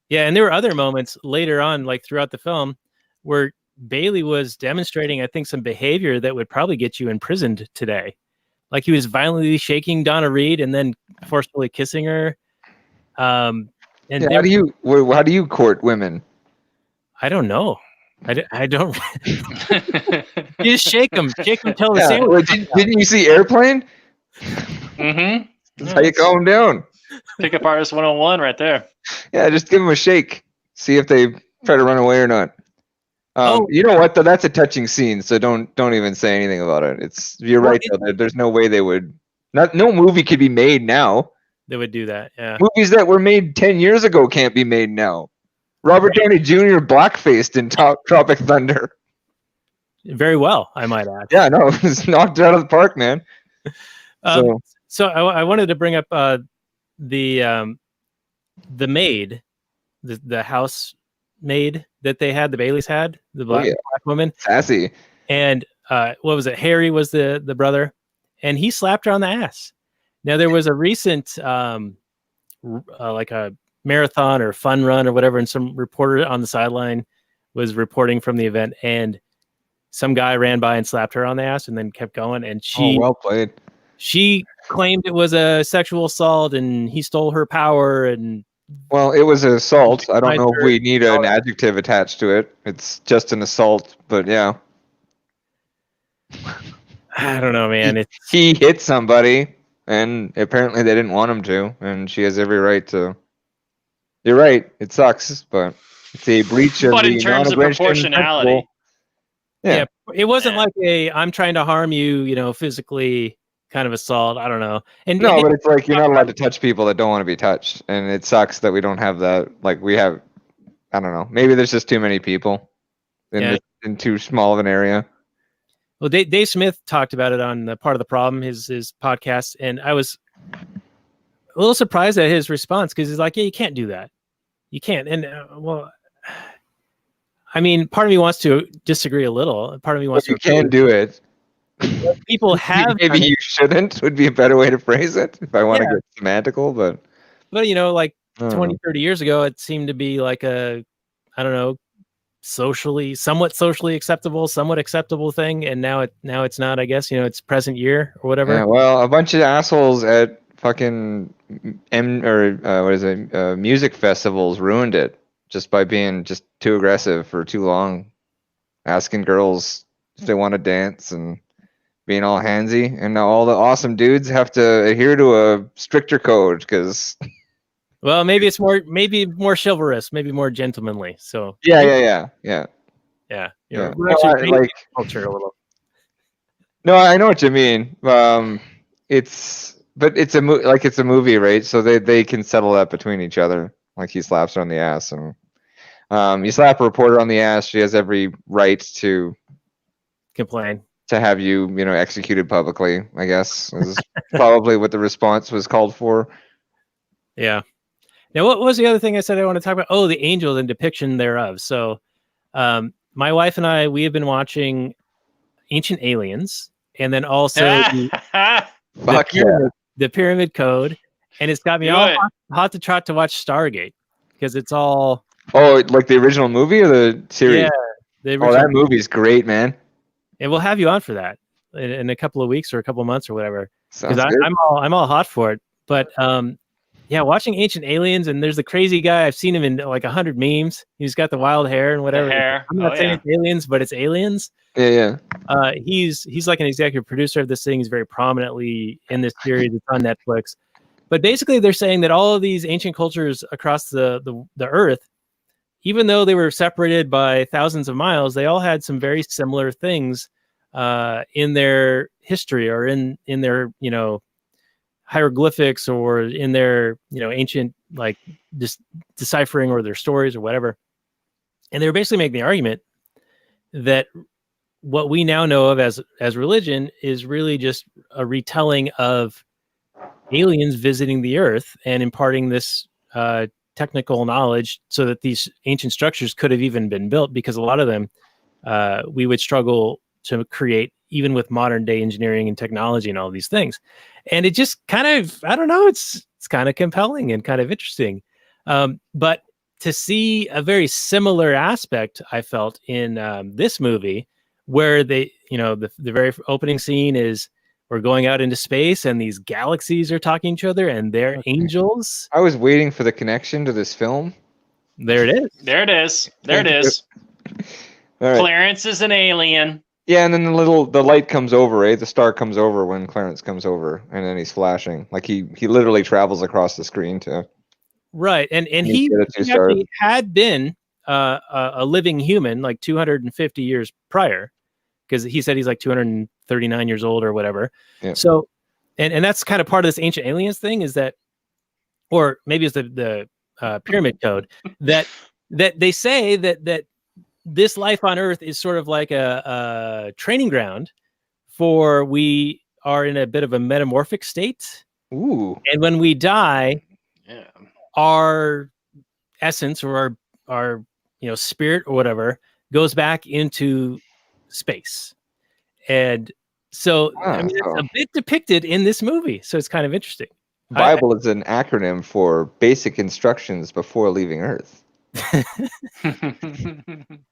Yeah, and there were other moments later on, like throughout the film, where Bailey was demonstrating, I think, some behavior that would probably get you imprisoned today. Like he was violently shaking Donna Reed and then forcefully kissing her. And yeah, how do you court women? I don't know. I don't. You just shake them till the sandwich. Didn't you see Airplane? Mm-hmm. That's how you calm down. Pickup artist 101 right there. Yeah, just give them a shake. See if they try to run away or not. You know what, though? That's a touching scene, so don't even say anything about it. You're right, though. There's no way they would. No movie could be made now. They would do that, yeah. Movies that were made 10 years ago can't be made now. Robert Downey Jr. blackfaced in Tropic Thunder. Very well, I might add. Yeah, no, it was knocked out of the park, man. So I wanted to bring up the maid, the house maid that they had, the Baileys had, the black woman. Sassy. And what was it? Harry was the brother, and he slapped her on the ass. Now there was a recent like a marathon or fun run or whatever, and some reporter on the sideline was reporting from the event, and some guy ran by and slapped her on the ass and then kept going, and well played. She claimed it was a sexual assault and he stole her power. And well, it was an assault. I don't know if we need an adjective attached to it. It's just an assault, but yeah. I don't know, man. He hit somebody, and apparently they didn't want him to, and she has every right to. You're right. It sucks, but it's a breach of the non-aggression. But in terms of proportionality. Principle. Yeah, it wasn't like I'm trying to harm you, physically kind of assault. I don't know. And no, but it's like you're not allowed to touch people that don't want to be touched, and it sucks that we don't have that. Like we have, I don't know. Maybe there's just too many people in too small of an area. Well, Dave Smith talked about it on Part of the Problem, his podcast, and I was a little surprised at his response because he's like, "Yeah, you can't do that. You can't." And well, I mean, part of me wants to disagree a little. Part of me wants to. You can do it. People have. Maybe you shouldn't. Would be a better way to phrase it if I want to get semantical, but. But 20, 30 years ago, it seemed to be like a, I don't know, somewhat socially acceptable, somewhat acceptable thing, and now it's not. I guess it's present year or whatever. Yeah, well, a bunch of assholes at fucking music festivals ruined it. just by being just too aggressive for too long, asking girls if they want to dance and being all handsy. And now all the awesome dudes have to adhere to a stricter code because. Well, maybe it's more chivalrous, maybe more gentlemanly. So Yeah. Like culture a little. No, I know what you mean. It's a movie, right? So they can settle that between each other. Like he slaps her on the ass, and you slap a reporter on the ass, she has every right to complain, to have you executed publicly. I guess is probably what the response was called for. Yeah. Now, what was the other thing I said I want to talk about? Oh, the angels and depiction thereof. So, my wife and I, we have been watching Ancient Aliens, and then also the Pyramid Code, and it's got me hot to trot to watch Stargate because it's all. Oh, like the original movie or the series? Yeah, the original. Oh, that movie's great, man. And we'll have you on for that in a couple of weeks or a couple of months or whatever. Because I'm all hot for it. But yeah, watching Ancient Aliens, and there's the crazy guy. I've seen him in like 100 memes. He's got the wild hair and whatever. I'm not saying it's aliens, but it's aliens. Yeah. He's like an executive producer of this thing. He's very prominently in this series. It's on Netflix. But basically, they're saying that all of these ancient cultures across the earth, even though they were separated by thousands of miles, they all had some very similar things in their history or in their hieroglyphics or in their ancient like deciphering or their stories or whatever. And they were basically making the argument that what we now know of as religion is really just a retelling of aliens visiting the earth and imparting this technical knowledge so that these ancient structures could have even been built, because a lot of them we would struggle to create even with modern day engineering and technology and all these things. And it just kind of, I don't know, it's kind of compelling and kind of interesting. But to see a very similar aspect, I felt in this movie where they, the very opening scene is we're going out into space and these galaxies are talking to each other and they're angels. I was waiting for the connection to this film. There it is. There it is. All right. Clarence is an alien. Yeah, and then the light comes over, right? The star comes over when Clarence comes over, and then he's flashing. Like he literally travels across the screen to. Right, and he actually had been a living human like 250 years prior, because he said he's like 239 years old or whatever. Yeah. So, and that's kind of part of this Ancient Aliens thing, is that, or maybe it's the Pyramid Code that they say that this life on Earth is sort of like a training ground for we are in a bit of a metamorphic state. Ooh. And when we die, our essence or our spirit or whatever goes back into space. And so it's a bit depicted in this movie. So it's kind of interesting. Bible is an acronym for basic instructions before leaving Earth.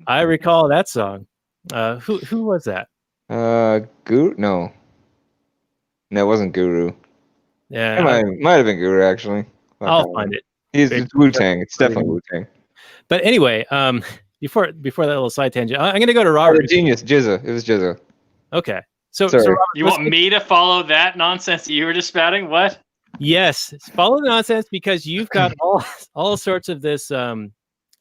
I recall that song. Who was that? Guru? No, it wasn't Guru. Yeah, it might have been Guru actually. I'll find it. It's Wu-Tang. It's definitely Wu-Tang. But anyway, before that little side tangent, I'm going to go to Robert. Genius, Jizza. It was Jizza. Okay, so Robert, you want me to follow that nonsense that you were just spouting? What? Yes, follow the nonsense, because you've got all sorts of this.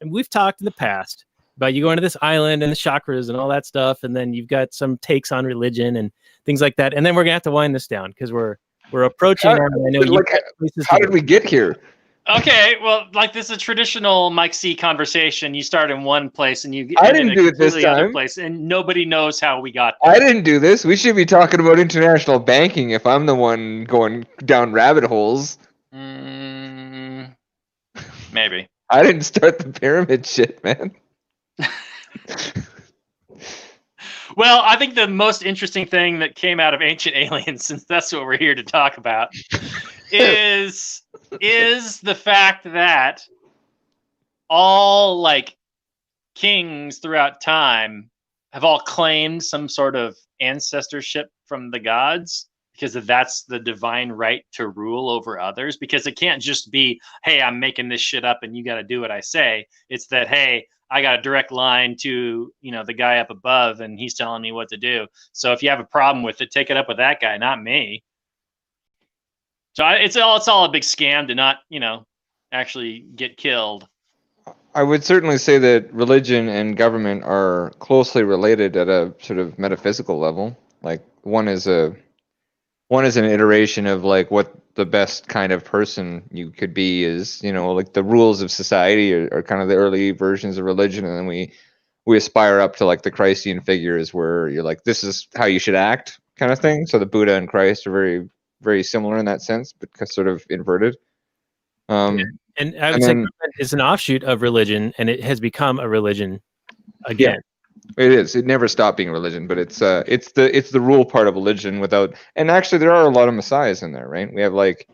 And we've talked in the past about you going to this island and the chakras and all that stuff, and then you've got some takes on religion and things like that. And then we're gonna have to wind this down because we're approaching. How did we get here? Okay, well, like this is a traditional Mike C conversation. You start in one place and I didn't do it this time. Other place, and nobody knows how we got there. I didn't do this. We should be talking about international banking if I'm the one going down rabbit holes. Maybe. I didn't start the pyramid shit, man. Well, I think the most interesting thing that came out of Ancient Aliens, since that's what we're here to talk about, is the fact that all like kings throughout time have all claimed some sort of ancestorship from the gods. because that's the divine right to rule over others, because it can't just be, hey, I'm making this shit up and you got to do what I say. It's that, hey, I got a direct line to, the guy up above and he's telling me what to do. So if you have a problem with it, take it up with that guy, not me. So it's all a big scam to not, actually get killed. I would certainly say that religion and government are closely related at a sort of metaphysical level. Like one is an iteration of like what the best kind of person you could be is, like the rules of society are kind of the early versions of religion, and then we aspire up to like the Christian figures where you're like, this is how you should act kind of thing. So the Buddha and Christ are very, very similar in that sense, but sort of inverted. And I would say it's an offshoot of religion, and it has become a religion again. Yeah, it is. It never stopped being religion, but it's the rule part of religion without. And actually, there are a lot of messiahs in there, right? We have like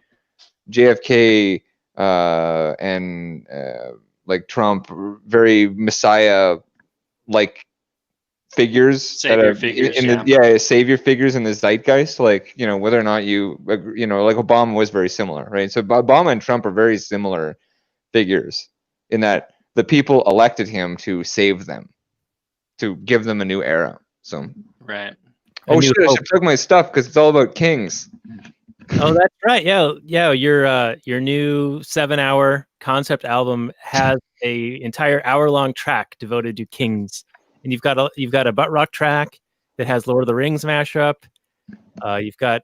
JFK and like Trump, very messiah-like figures, savior figures, savior figures in the zeitgeist. Like, whether or not you agree, like Obama was very similar, right? So Obama and Trump are very similar figures in that the people elected him to save them, to give them a new era. So right. Oh shit! I should plug my stuff because it's all about kings. Oh, that's right. Yeah. Your new 7-hour concept album has a entire hour-long track devoted to kings. And you've got a butt rock track that has Lord of the Rings mashup. You've got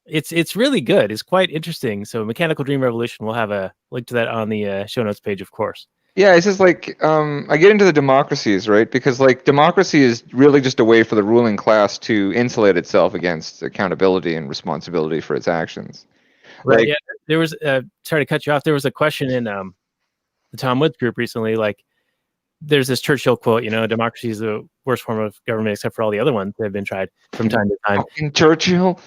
it's really good. It's quite interesting. So Mechanical Dream Revolution, we'll have a link to that on the show notes page, of course. Yeah, it's just like I get into the democracies, right? Because like democracy is really just a way for the ruling class to insulate itself against accountability and responsibility for its actions. Right. Like, yeah. There was sorry to cut you off. There was a question in the Tom Woods group recently, like, there's this Churchill quote, democracy is the worst form of government except for all the other ones that have been tried from time to time. Churchill.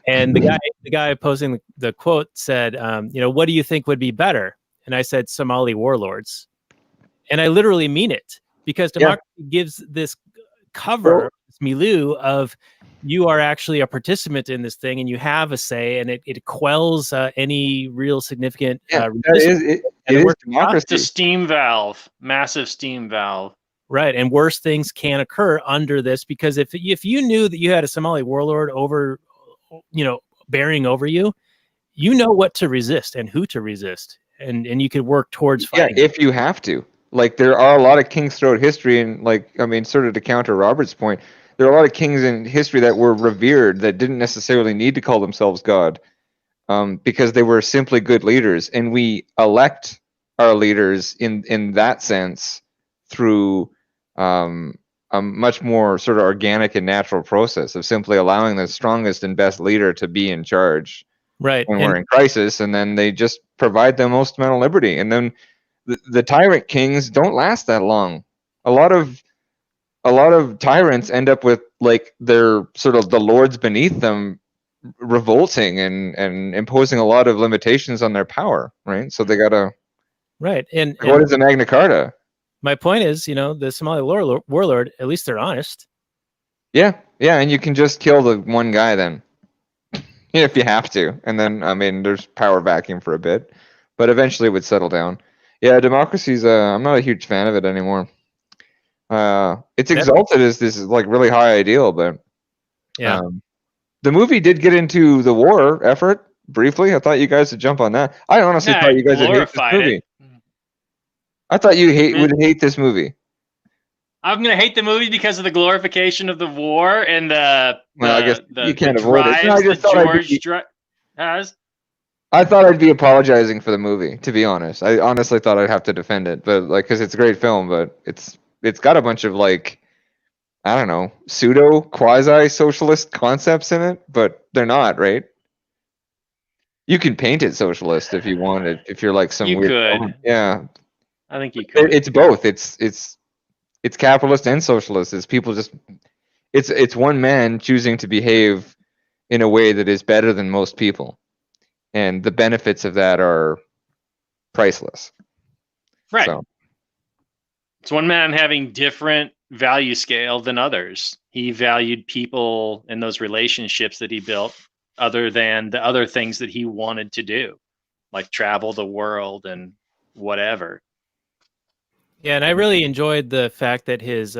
And the guy posing the quote said, what do you think would be better? And I said, Somali warlords. And I literally mean it, because democracy gives this cover, this milieu of you are actually a participant in this thing and you have a say, and it quells any real significant it is democracy. It's a steam valve, massive steam valve. Right, and worse things can occur under this, because if you knew that you had a Somali warlord over, bearing over you, what to resist and who to resist, and you could work towards fighting. Yeah, if you have to. Like, there are a lot of kings throughout history, and sort of to counter Robert's point, there are a lot of kings in history that were revered that didn't necessarily need to call themselves God, because they were simply good leaders, and we elect our leaders in that sense through a much more sort of organic and natural process of simply allowing the strongest and best leader to be in charge, right, when we're in crisis, and then they just provide the most amount of liberty, and then the tyrant kings don't last that long. A lot of tyrants end up with like their sort of the lords beneath them revolting and imposing a lot of limitations on their power, right? So they gotta and what is the Magna Carta? My point is, the Somali warlord, at least they're honest. Yeah, and you can just kill the one guy then, if you have to, and then there's power vacuum for a bit, but eventually it would settle down. Yeah, democracy's I'm not a huge fan of it anymore. It's exalted as this like really high ideal, but the movie did get into the war effort briefly. I thought you guys would jump on that. I honestly thought you guys would hate this movie. I thought you would hate this movie. I'm gonna hate the movie because of the glorification of the war and the I guess you can't avoid it. No, I just George has. I thought I'd be apologizing for the movie, to be honest. I honestly thought I'd have to defend it, but because it's a great film, but it's got a bunch of I don't know, pseudo quasi-socialist concepts in it, but they're not, right? You can paint it socialist if you wanted, if you're like some weird. Could. Yeah. I think you could. It's both. It's capitalist and socialist. It's people just. It's one man choosing to behave in a way that is better than most people. And the benefits of that are priceless. Right. So. It's one man having different value scale than others. He valued people and those relationships that he built other than the other things that he wanted to do, like travel the world and whatever. Yeah, and I really enjoyed the fact that his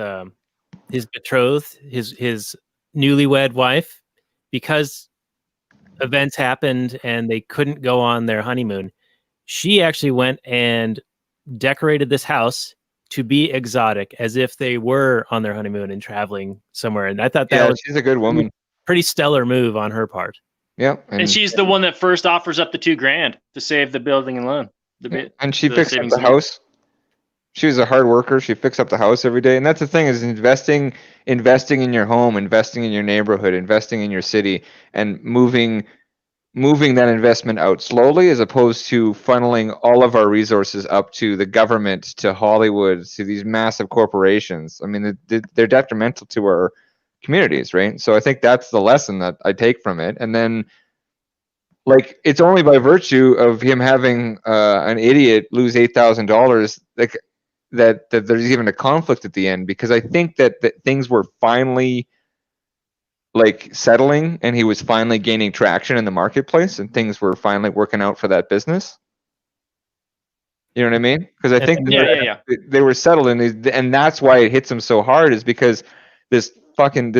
betrothed, his newlywed wife, because events happened and they couldn't go on their honeymoon, she actually went and decorated this house to be exotic, as if they were on their honeymoon and traveling somewhere. And I thought that was she's a good woman. Pretty stellar move on her part. Yep. And she's the one that first offers up the $2,000 to save the building and loan. And she fixed up the house. She was a hard worker. She fixed up the house every day. And that's the thing, is investing in your home, investing in your neighborhood, investing in your city, and moving that investment out slowly, as opposed to funneling all of our resources up to the government, to Hollywood, to these massive corporations. I mean, they're detrimental to our communities, right? So I think that's the lesson that I take from it. And then, like, it's only by virtue of him having an idiot lose $8,000 that there's even a conflict at the end, because I think that things were finally like settling, and he was finally gaining traction in the marketplace, and things were finally working out for that business. You know what I mean? Because I think they were settled, and that's why it hits him so hard, is because this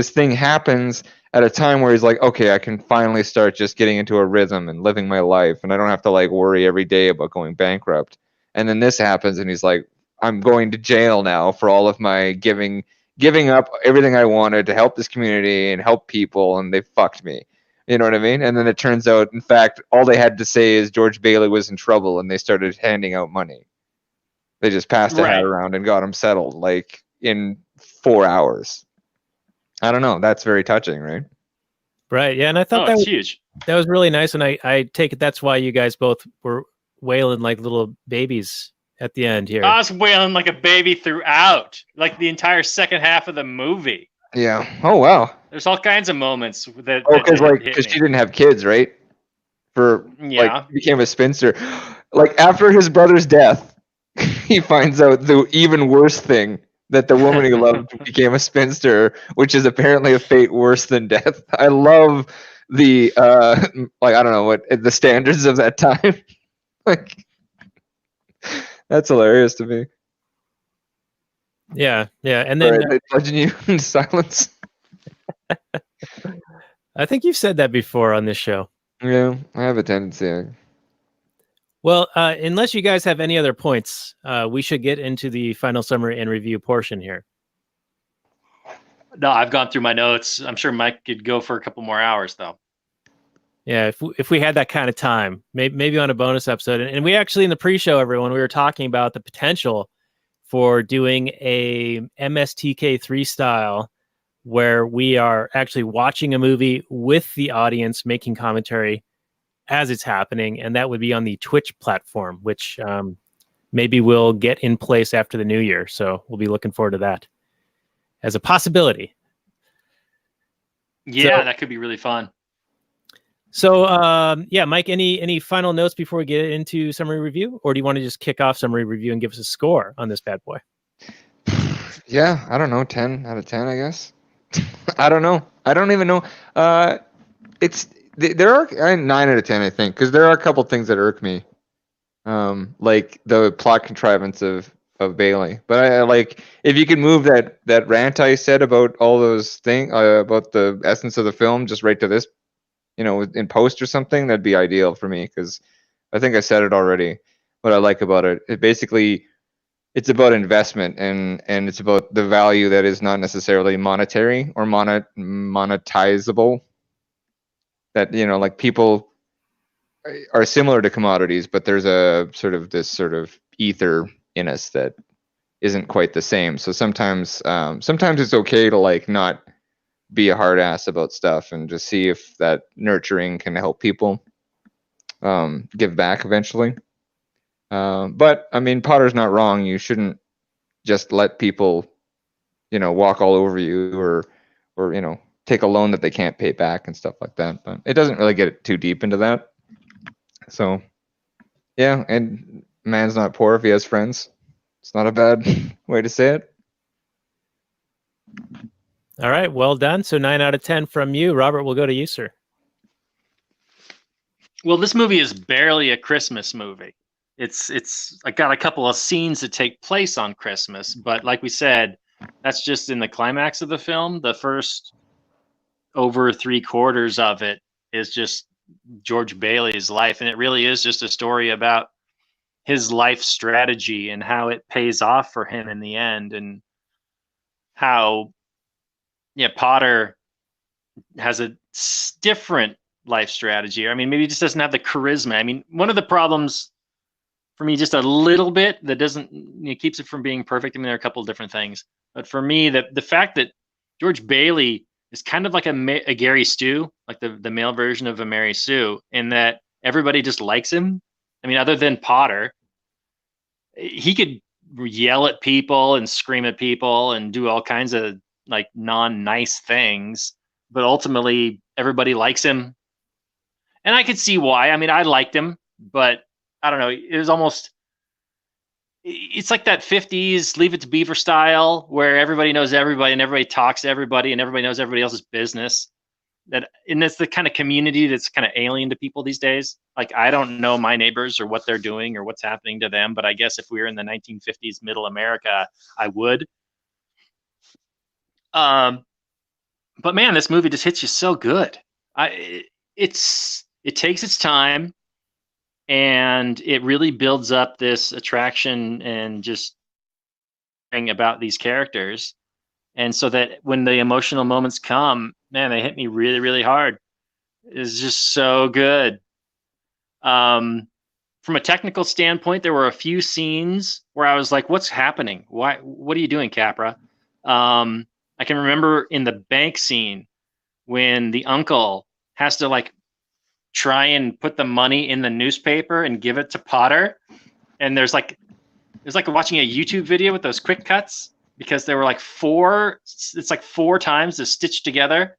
thing happens at a time where he's like, okay, I can finally start just getting into a rhythm and living my life, and I don't have to like worry every day about going bankrupt. And then this happens, and he's like, I'm going to jail now for all of my giving up everything I wanted to help this community and help people, and they fucked me. You know what I mean? And then it turns out, in fact, all they had to say is George Bailey was in trouble, and they started handing out money. They just passed a hat around and got him settled, like, in 4 hours. I don't know. That's very touching, right? Right. Yeah, and I thought that was huge. That was really nice, and I take it that's why you guys both were wailing like little babies at the end here. I was wailing like a baby throughout, like the entire second half of the movie. Yeah. Oh wow. There's all kinds of moments that. Because she didn't have kids, right? Like, she became a spinster. Like, after his brother's death, he finds out the even worse thing, that the woman he loved became a spinster, which is apparently a fate worse than death. I love the like, I don't know what the standards of that time. Like, that's hilarious to me. Yeah, and then they plunging you into silence. I think you've said that before on this show. Yeah, I have a tendency. Well, unless you guys have any other points, we should get into the final summary and review portion here. No, I've gone through my notes. I'm sure Mike could go for a couple more hours, though. Yeah, if we had that kind of time, maybe on a bonus episode. And we actually, in the pre-show, everyone, we were talking about the potential for doing a MSTK3 style, where we are actually watching a movie with the audience, making commentary as it's happening, and that would be on the Twitch platform, which maybe we'll get in place after the new year. So we'll be looking forward to that as a possibility. Yeah, that could be really fun. So, yeah, Mike, any final notes before we get into summary review, or do you want to just kick off summary review and give us a score on this bad boy? Yeah, I don't know, 10 out of 10, I guess. I don't know. I don't even know. There are 9 out of 10, I think, because there are a couple things that irk me, like the plot contrivance of Bailey. But I like, if you could move that rant I said about all those things, about the essence of the film, just right to this, in post or something, that'd be ideal for me, because I think I said it already. What I like about it, it's about investment, and it's about the value that is not necessarily monetary or monetizable. That, like, people are similar to commodities, but there's this sort of ether in us that isn't quite the same. So sometimes it's okay to, like, not be a hard ass about stuff and just see if that nurturing can help people give back eventually. But I mean, Potter's not wrong. You shouldn't just let people, walk all over you, or take a loan that they can't pay back and stuff like that. But it doesn't really get too deep into that. So, yeah, and man's not poor if he has friends. It's not a bad way to say it. All right, well done. So 9 out of 10 from you. Robert, we'll go to you, sir. Well, this movie is barely a Christmas movie. It's I got a couple of scenes that take place on Christmas, but like we said, that's just in the climax of the film. The first over 3/4 of it is just George Bailey's life, and it really is just a story about his life strategy and how it pays off for him in the end, and how Potter has a different life strategy. I mean, maybe he just doesn't have the charisma. I mean, one of the problems for me, just a little bit, that doesn't keeps it from being perfect. I mean, there are a couple of different things, but for me, the fact that George Bailey is kind of like a Gary Stu, like the male version of a Mary Sue, in that everybody just likes him. I mean, other than Potter, he could yell at people and scream at people and do all kinds of like non-nice things, but ultimately everybody likes him. And I could see why. I mean, I liked him, but I don't know. It was almost, it's like that 50s Leave It to Beaver style where everybody knows everybody and everybody talks to everybody and everybody knows everybody else's business. And that's the kind of community that's kind of alien to people these days. Like, I don't know my neighbors or what they're doing or what's happening to them, but I guess if we were in the 1950s middle America, I would. But man, this movie just hits you so good. It takes its time, and it really builds up this attraction and just thing about these characters. And so that when the emotional moments come, man, they hit me really, really hard. It's just so good. From a technical standpoint, there were a few scenes where I was like, what's happening? What are you doing, Capra? I can remember in the bank scene when the uncle has to like try and put the money in the newspaper and give it to Potter. And there's like watching a YouTube video with those quick cuts, because there were like four times they're stitched together,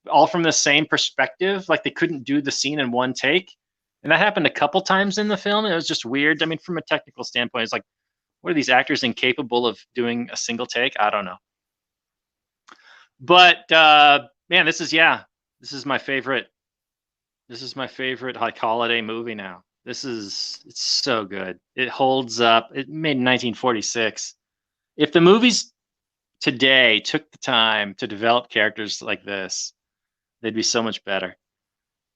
all from the same perspective. Like they couldn't do the scene in one take. And that happened a couple times in the film. It was just weird. I mean, from a technical standpoint, it's like, what are these actors incapable of doing a single take? I don't know. But man, this is my favorite. This is my favorite like holiday movie now. It's so good. It holds up. It made in 1946. If the movies today took the time to develop characters like this, they'd be so much better.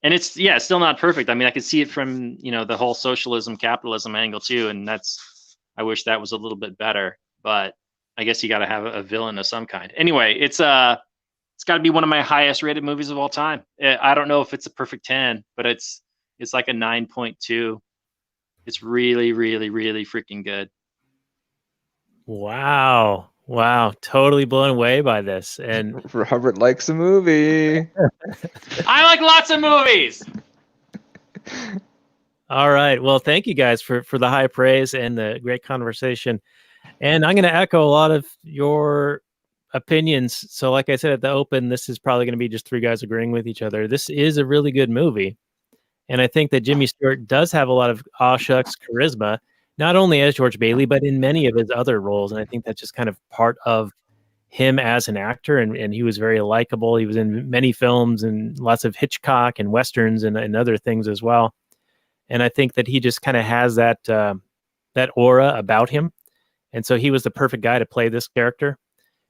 And it's still not perfect. I mean, I could see it from, the whole socialism, capitalism angle too. And I wish that was a little bit better, but I guess you got to have a villain of some kind. Anyway, it's got to be one of my highest rated movies of all time. I don't know if it's a perfect 10, but it's like a 9.2. It's really, really, really freaking good. Wow. Totally blown away by this. And Robert likes a movie. I like lots of movies. All right. Well, thank you guys for the high praise and the great conversation. And I'm going to echo a lot of your opinions. So like I said at the open, this is probably going to be just three guys agreeing with each other. This is a really good movie. And I think that Jimmy Stewart does have a lot of aw shucks charisma, not only as George Bailey, but in many of his other roles. And I think that's just kind of part of him as an actor. And he was very likable. He was in many films and lots of Hitchcock and Westerns and other things as well. And I think that he just kind of has that aura about him. And so he was the perfect guy to play this character.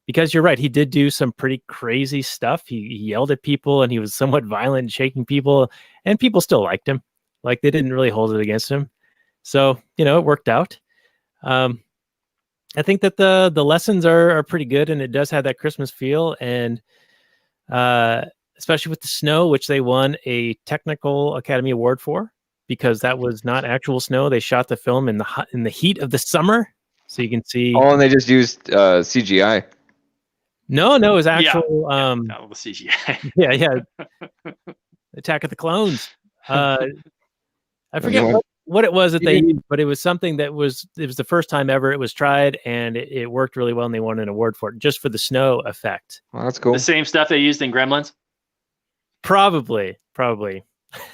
Because you're right, he did do some pretty crazy stuff. He yelled at people and he was somewhat violent and shaking people, and people still liked him. Like they didn't really hold it against him. So, it worked out. I think that the lessons are pretty good, and it does have that Christmas feel. And especially with the snow, which they won a Technical Academy Award for, because that was not actual snow. They shot the film in the heat of the summer. So you can see. Oh, and they just used CGI. No, it was actual. The CGI. Yeah. Attack of the Clones. I forget what it was that they used, but it was something it was the first time ever it was tried, and it worked really well, and they won an award for it just for the snow effect. Well, that's cool. The same stuff they used in Gremlins? Probably. Was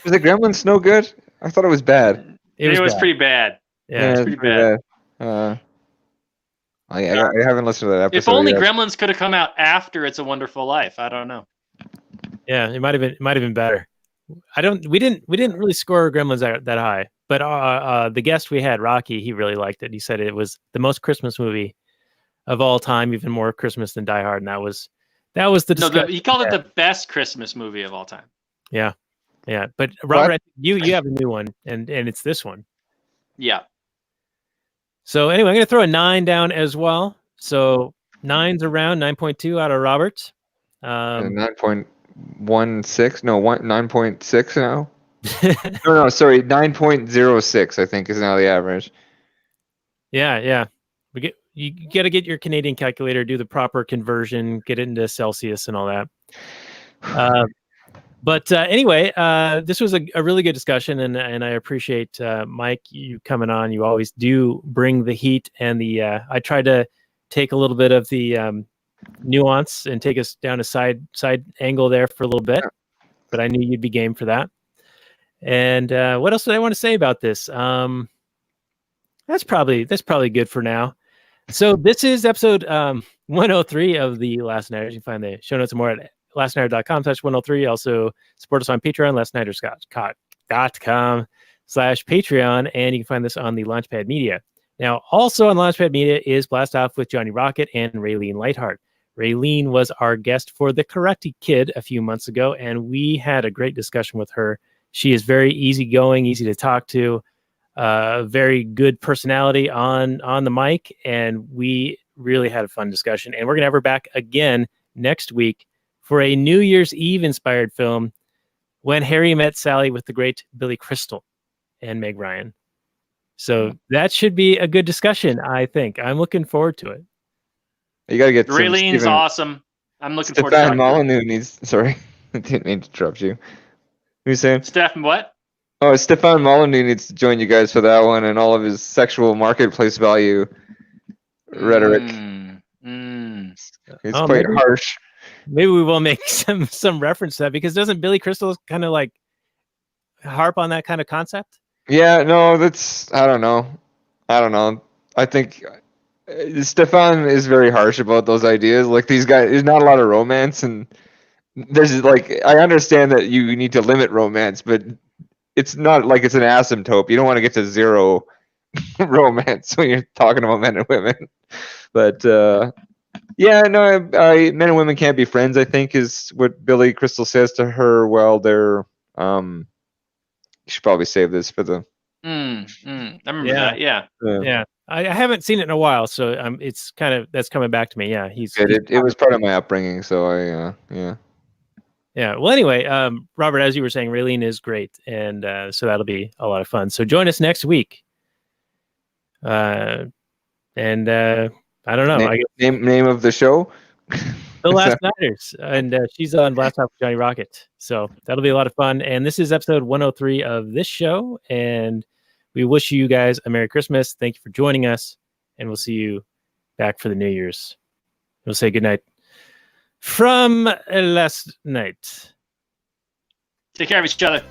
the Gremlins snow good? I thought it was bad. It was pretty bad. Yeah, it was pretty bad. I haven't listened to that episode. If only yet. Gremlins could have come out after It's a Wonderful Life. I don't know. Yeah, it might have been better. We didn't really score Gremlins that high, but the guest we had, Rocky, he really liked it. He said it was the most Christmas movie of all time, even more Christmas than Die Hard, and that was the discussion. No, he called it the best Christmas movie of all time. Yeah. But Robert, you have a new one, and it's this one. Yeah. So anyway, I'm going to throw a 9 down as well. So 9's around 9.2 out of Robert. 9.16. No, 9.6 now. no, sorry, 9.06. I think is now the average. Yeah. You got to get your Canadian calculator, do the proper conversion, get it into Celsius and all that. But anyway, this was a really good discussion, and I appreciate Mike, you coming on. You always do bring the heat and the. I tried to take a little bit of the nuance and take us down a side angle there for a little bit, but I knew you'd be game for that. And what else did I want to say about this? That's probably good for now. So this is episode 103 of the Last Nighters. You can find the show notes and more at lastnighter.com/103. Also support us on Patreon, lastnighter.com/Patreon, and you can find this on the Launchpad Media. Now, also on Launchpad Media is Blast Off with Johnny Rocket and Raylene Lightheart. Raylene was our guest for The Karate Kid a few months ago, and we had a great discussion with her. She is very easygoing, easy to talk to, very good personality on the mic, and we really had a fun discussion. And we're going to have her back again next week for a New Year's Eve inspired film, When Harry Met Sally, with the great Billy Crystal and Meg Ryan. So that should be a good discussion, I think. I'm looking forward to it. You got to get Raylene's awesome. I'm looking forward to Stefan Molyneux needs. Sorry, I didn't mean to interrupt you. Who's saying? Stefan what? Oh, Stefan Molyneux needs to join you guys for that one and all of his sexual marketplace value rhetoric. It's quite harsh. Maybe we will make some reference to that, because doesn't Billy Crystal kind of like harp on that kind of concept? Yeah, no, that's I don't know. I think Stefan is very harsh about those ideas. Like, these guys, there's not a lot of romance, and there's like, I understand that you need to limit romance, but it's not like it's an asymptote. You don't want to get to zero romance when you're talking about men and women. But yeah, no, men and women can't be friends, I think, is what Billy Crystal says to her while they're you should probably save this for the I remember that. Yeah. I haven't seen it in a while, so it's kind of, that's coming back to me. Yeah, it was part of my upbringing, so yeah. Well, anyway, Robert, as you were saying, Raylene is great, and so that'll be a lot of fun. So join us next week. And I don't know. Name of the show? The Last Nighters, and she's on Blast Off with Johnny Rocket. So that'll be a lot of fun. And this is episode 103 of this show, and we wish you guys a Merry Christmas. Thank you for joining us, and we'll see you back for the New Year's. We'll say good night from last night. Take care of each other.